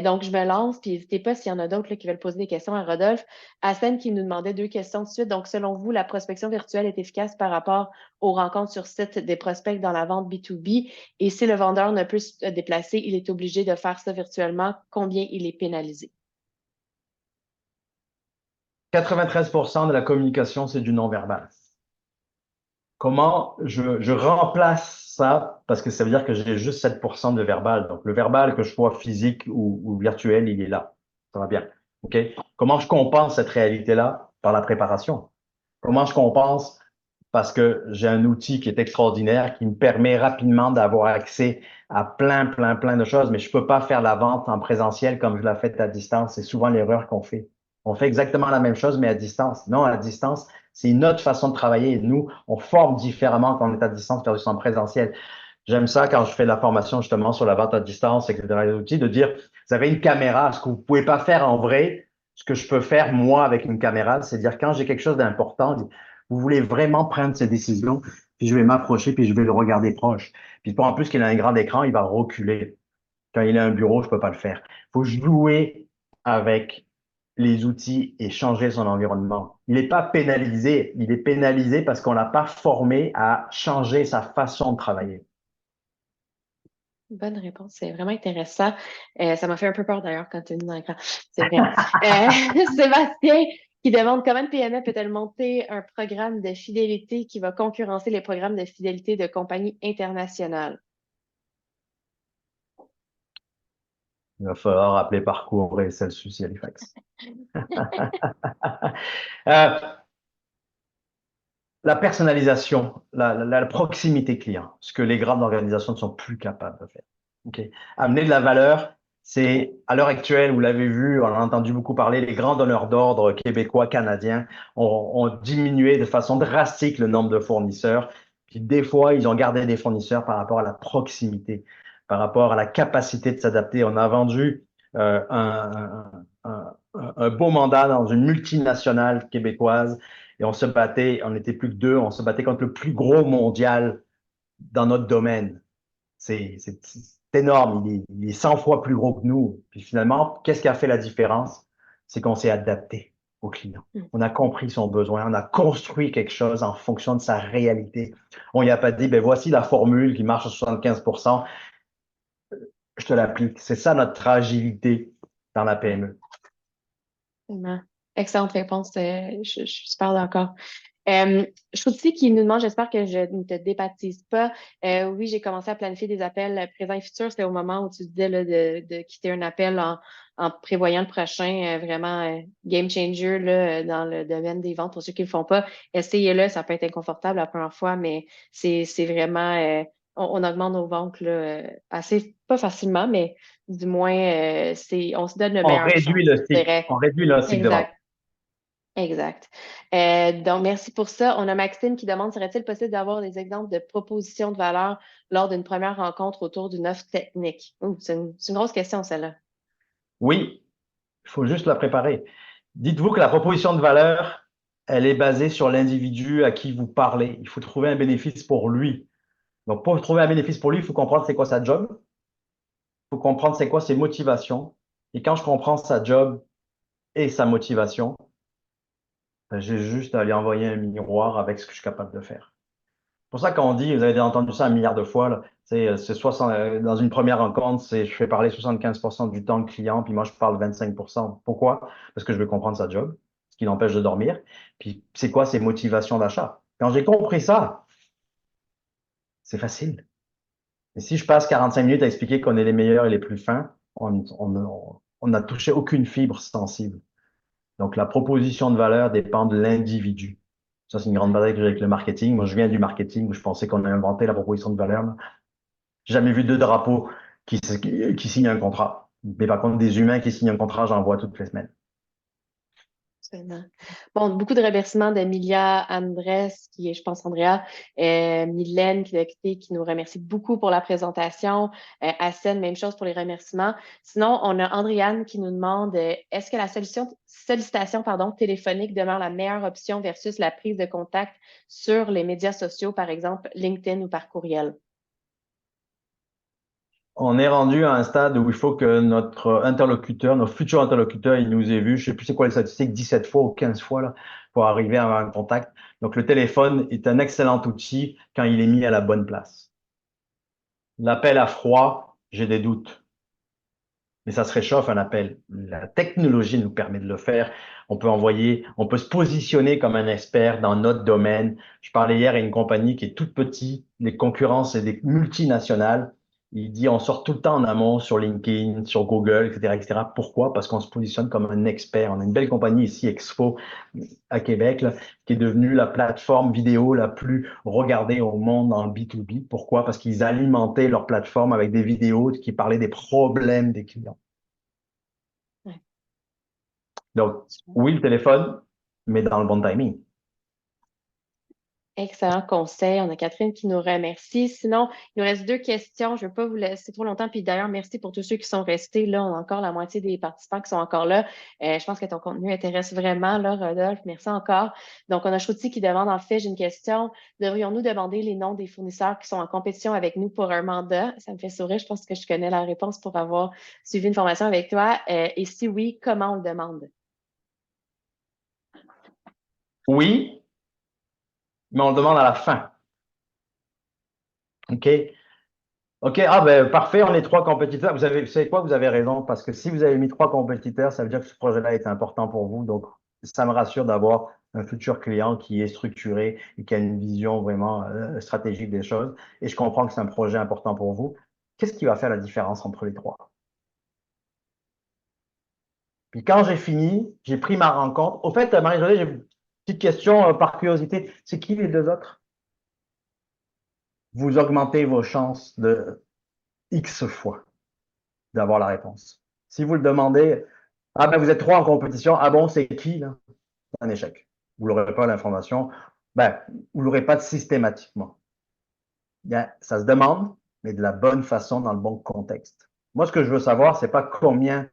Donc, je me lance, puis n'hésitez pas s'il y en a d'autres qui veulent poser des questions à Rodolphe. Hassan qui nous demandait 2 questions de suite. Donc, selon vous, la prospection virtuelle est efficace par rapport aux rencontres sur site des prospects dans la vente B2B? Et si le vendeur ne peut se déplacer, il est obligé de faire ça virtuellement, combien il est pénalisé? 93% de la communication, c'est du non-verbal. comment je remplace ça, parce que ça veut dire que j'ai juste 7% de verbal. Donc, le verbal, que je sois physique ou virtuel, il est là. Ça va bien. OK? Comment je compense cette réalité-là? Par la préparation. Comment je compense? Parce que j'ai un outil qui est extraordinaire, qui me permet rapidement d'avoir accès à plein de choses, mais je peux pas faire la vente en présentiel comme je l'ai fait à distance. C'est souvent l'erreur qu'on fait. On fait exactement la même chose, mais à distance. Non, à distance, c'est une autre façon de travailler. Nous, on forme différemment quand on est à distance versus en présentiel. J'aime ça quand je fais de la formation justement sur la vente à distance, etc., les outils, de dire, vous avez une caméra, ce que vous pouvez pas faire en vrai, ce que je peux faire moi avec une caméra, c'est dire quand j'ai quelque chose d'important, vous voulez vraiment prendre cette décision, puis je vais m'approcher, puis je vais le regarder proche. Puis pour en plus qu'il a un grand écran, il va reculer. Quand il a un bureau, je peux pas le faire. Il faut jouer avec les outils et changer son environnement. Il n'est pas pénalisé, il est pénalisé parce qu'on l'a pas formé à changer sa façon de travailler. Bonne réponse, c'est vraiment intéressant. Ça m'a fait un peu peur d'ailleurs quand tu es mis dans l'écran. C'est vrai. Sébastien qui demande comment une PME peut-elle monter un programme de fidélité qui va concurrencer les programmes de fidélité de compagnies internationales? Il va falloir appeler Parcours et Celsius et Halifax. Euh, la personnalisation, la proximité client, ce que les grandes organisations ne sont plus capables de faire. Okay. Amener de la valeur, c'est à l'heure actuelle, vous l'avez vu, on a entendu beaucoup parler, les grands donneurs d'ordre québécois, canadiens ont diminué de façon drastique le nombre de fournisseurs. Puis des fois, ils ont gardé des fournisseurs par rapport à la proximité, par rapport à la capacité de s'adapter. On a vendu un beau mandat dans une multinationale québécoise et on se battait, on n'était plus que deux, on se battait contre le plus gros mondial dans notre domaine. C'est énorme, il est 100 fois plus gros que nous. Puis finalement, qu'est-ce qui a fait la différence? C'est qu'on s'est adapté au client. Hmm. On a compris son besoin, on a construit quelque chose en fonction de sa réalité. On n'y a pas dit, ben voici la formule qui marche à 75%, je te l'applique. C'est ça notre agilité dans la Ouais, PME. vraiment. Excellente réponse. Je suis super d'accord. Shruti qui nous demande, j'espère que je ne te débaptise pas. Oui, j'ai commencé à planifier des appels présents et futurs. C'était au moment où tu disais là, de quitter un appel en prévoyant le prochain, vraiment game changer là, dans le domaine des ventes. Pour ceux qui ne le font pas, essayez-le. Ça peut être inconfortable la première fois, mais c'est vraiment, on augmente nos ventes là, assez, pas facilement, mais du moins, on se donne le On meilleure réduit chance, le je cycle, dirais. on réduit le cycle de vente. Exact. Exact. Donc, merci pour ça. On a Maxime qui demande, serait-il possible d'avoir des exemples de propositions de valeur lors d'une première rencontre autour d'une offre technique? Ouh, c'est une grosse question, celle-là. Oui, il faut juste la préparer. Dites-vous que la proposition de valeur, elle est basée sur l'individu à qui vous parlez. Il faut trouver un bénéfice pour lui. Donc, pour trouver un bénéfice pour lui, il faut comprendre c'est quoi sa job, il faut comprendre c'est quoi ses motivations. Et quand je comprends sa job et sa motivation, ben, j'ai juste à lui envoyer un miroir avec ce que je suis capable de faire. C'est pour ça qu'on dit, vous avez déjà entendu ça un milliard de fois, là, c'est 60, dans une première rencontre, je fais parler 75% du temps le client, puis moi je parle 25%. Pourquoi? Parce que je veux comprendre sa job, ce qui l'empêche de dormir, puis c'est quoi ses motivations d'achat. Quand j'ai compris ça, c'est facile. Et si je passe 45 minutes à expliquer qu'on est les meilleurs et les plus fins, on n'a touché aucune fibre sensible. Donc la proposition de valeur dépend de l'individu. Ça, c'est une grande Ouais. bataille que j'ai avec le marketing. Moi, je viens du marketing où je pensais qu'on a inventé la proposition de valeur. J'ai jamais vu deux drapeaux qui signent un contrat. Mais par contre, des humains qui signent un contrat, j'en vois toutes les semaines. Absolument. Bon, beaucoup de remerciements d'Emilia, Andrés, qui est, je pense, Andrea, Mylène qui nous remercie beaucoup pour la présentation, Hassen, même chose pour les remerciements. Sinon, on a Andréane qui nous demande est-ce que la sollicitation pardon, téléphonique demeure la meilleure option versus la prise de contact sur les médias sociaux, par exemple LinkedIn ou par courriel? On est rendu à un stade où il faut que notre interlocuteur, notre futur interlocuteur, il nous ait vu, je sais plus c'est quoi les statistiques, 17 fois ou 15 fois là, pour arriver à avoir un contact. Donc le téléphone est un excellent outil quand il est mis à la bonne place. L'appel à froid, j'ai des doutes. Mais ça se réchauffe un appel. La technologie nous permet de le faire. on peut se positionner comme un expert dans notre domaine. Je parlais hier à une compagnie qui est toute petite, les concurrents, c'est des multinationales. Il dit, on sort tout le temps en amont sur LinkedIn, sur Google, etc., etc. Pourquoi? Parce qu'on se positionne comme un expert. On a une belle compagnie ici, Expo, à Québec, là, qui est devenue la plateforme vidéo la plus regardée au monde dans le B2B. Pourquoi? Parce qu'ils alimentaient leur plateforme avec des vidéos qui parlaient des problèmes des clients. Ouais. Donc, oui, le téléphone, mais dans le bon timing. Excellent conseil. On a Catherine qui nous remercie. Sinon, il nous reste deux questions. Je ne vais pas vous laisser trop longtemps. Puis d'ailleurs, merci pour tous ceux qui sont restés. Là, on a encore la moitié des participants qui sont encore là. Je pense que ton contenu intéresse vraiment, là, Rodolphe. Merci encore. Donc, on a Shruti qui demande, en fait, j'ai une question. Devrions-nous demander les noms des fournisseurs qui sont en compétition avec nous pour un mandat? Ça me fait sourire. Je pense que je connais la réponse pour avoir suivi une formation avec toi. Et si oui, comment on le demande? Oui, mais on le demande à la fin. OK? OK, ah ben parfait, on est trois compétiteurs. Vous savez quoi? Vous avez raison, parce que si vous avez mis trois compétiteurs, ça veut dire que ce projet-là est important pour vous. Donc, ça me rassure d'avoir un futur client qui est structuré et qui a une vision vraiment stratégique des choses. Et je comprends que c'est un projet important pour vous. Qu'est-ce qui va faire la différence entre les trois? Puis quand j'ai fini, j'ai pris ma rencontre. Au fait, Marie-Josée, j'ai une petite question par curiosité. C'est qui les deux autres? Vous augmentez vos chances de X fois d'avoir la réponse. Si vous le demandez, ah ben vous êtes trois en compétition, ah bon, c'est qui là? C'est un échec. Vous n'aurez pas l'information, ben, vous l'aurez pas systématiquement. Bien, ça se demande, mais de la bonne façon, dans le bon contexte. Moi, ce que je veux savoir, c'est pas combien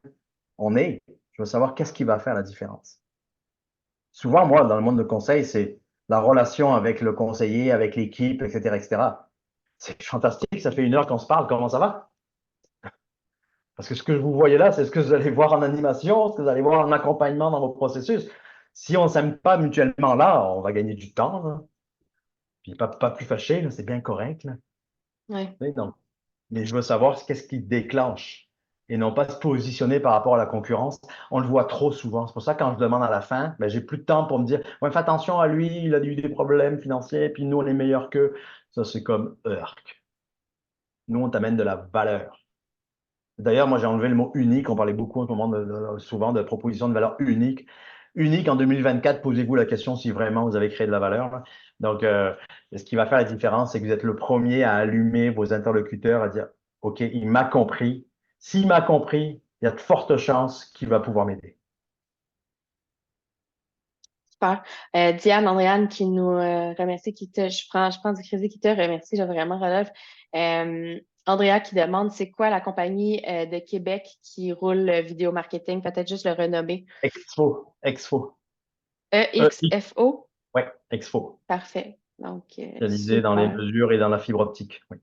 on est, je veux savoir qu'est-ce qui va faire la différence. Souvent, moi, dans le monde de conseil, c'est la relation avec le conseiller, avec l'équipe, etc., etc. C'est fantastique, ça fait 1 heure qu'on se parle, comment ça va? Parce que ce que vous voyez là, c'est ce que vous allez voir en animation, ce que vous allez voir en accompagnement dans vos processus. Si on ne s'aime pas mutuellement là, on va gagner du temps, là. Puis pas plus fâché, là, c'est bien correct, là. Oui. Mais non. Mais je veux savoir qu'est-ce qui déclenche et non pas se positionner par rapport à la concurrence. On le voit trop souvent. C'est pour ça que quand je demande à la fin, ben, j'ai plus de temps pour me dire, ouais, fais attention à lui, il a eu des problèmes financiers, puis nous, on est meilleurs qu'eux. Ça, c'est comme Urk. Nous, on t'amène de la valeur. D'ailleurs, moi, j'ai enlevé le mot unique. On parlait beaucoup en ce moment souvent de proposition de valeur unique. Unique en 2024, posez-vous la question si vraiment vous avez créé de la valeur, là. Donc, ce qui va faire la différence, c'est que vous êtes le premier à allumer vos interlocuteurs, à dire, OK, il m'a compris. S'il m'a compris, il y a de fortes chances qu'il va pouvoir m'aider. Super. Diane, Andréane qui nous remercie, je prends du crédit qui te remercie, j'ai vraiment Rodolphe. Andrea qui demande c'est quoi la compagnie de Québec qui roule le vidéo marketing, peut-être juste le renommer. Exfo, Exfo. EXFO? Ouais, Exfo. Parfait. Donc, Spécialisé dans les super. mesures et dans la fibre optique. Oui.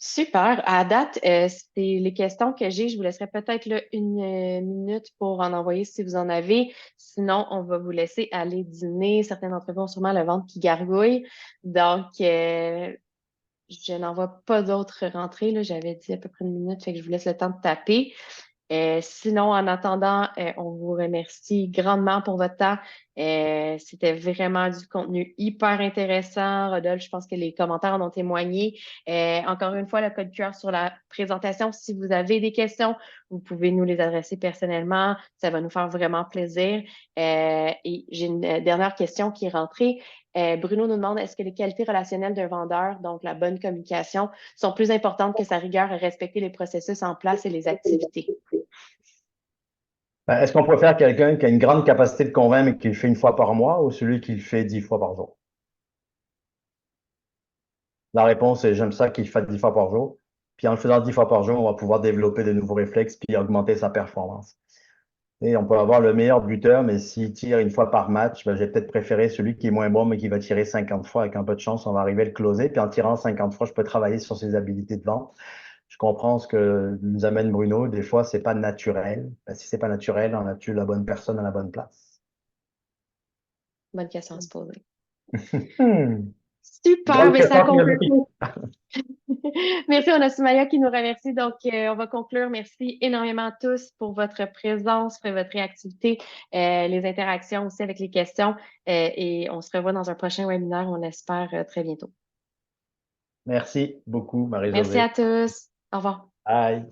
Super. À date, c'est les questions que j'ai. Je vous laisserai peut-être là, une minute pour en envoyer si vous en avez. Sinon, on va vous laisser aller dîner. Certains d'entre vous ont sûrement le ventre qui gargouille. Donc, je n'en vois pas d'autres rentrées, là. J'avais dit à peu près une minute, fait que je vous laisse le temps de taper. Sinon, en attendant, on vous remercie grandement pour votre temps. C'était vraiment du contenu hyper intéressant. Rodolphe, je pense que les commentaires en ont témoigné. Encore une fois, le code QR sur la présentation. Si vous avez des questions, vous pouvez nous les adresser personnellement. Ça va nous faire vraiment plaisir. Et j'ai une dernière question qui est rentrée. Bruno nous demande, est-ce que les qualités relationnelles d'un vendeur, donc la bonne communication, sont plus importantes que sa rigueur à respecter les processus en place et les activités? Est-ce qu'on préfère quelqu'un qui a une grande capacité de convaincre et qui le fait 1 fois par mois ou celui qui le fait 10 fois par jour? La réponse est j'aime ça qu'il le fasse 10 fois par jour. Puis en le faisant 10 fois par jour, on va pouvoir développer de nouveaux réflexes puis augmenter sa performance. Et on peut avoir le meilleur buteur, mais s'il tire 1 fois par match, ben, j'ai peut-être préféré celui qui est moins bon, mais qui va tirer 50 fois. Avec un peu de chance, on va arriver à le closer. Puis en tirant 50 fois, je peux travailler sur ses habilités de vente. Je comprends ce que nous amène Bruno. Des fois, c'est pas naturel. Ben, si c'est pas naturel, on a-tu la bonne personne à la bonne place? Bonne question à se poser. Hmm. Super, Drôle mais que ça pas conclut. philosophique. Merci, on a Soumaya qui nous remercie. Donc, on va conclure. Merci énormément à tous pour votre présence, pour votre réactivité, les interactions aussi avec les questions. Et on se revoit dans un prochain webinaire, on espère très bientôt. Merci beaucoup, Merci à Marie-Josée. tous. Au revoir. Bye.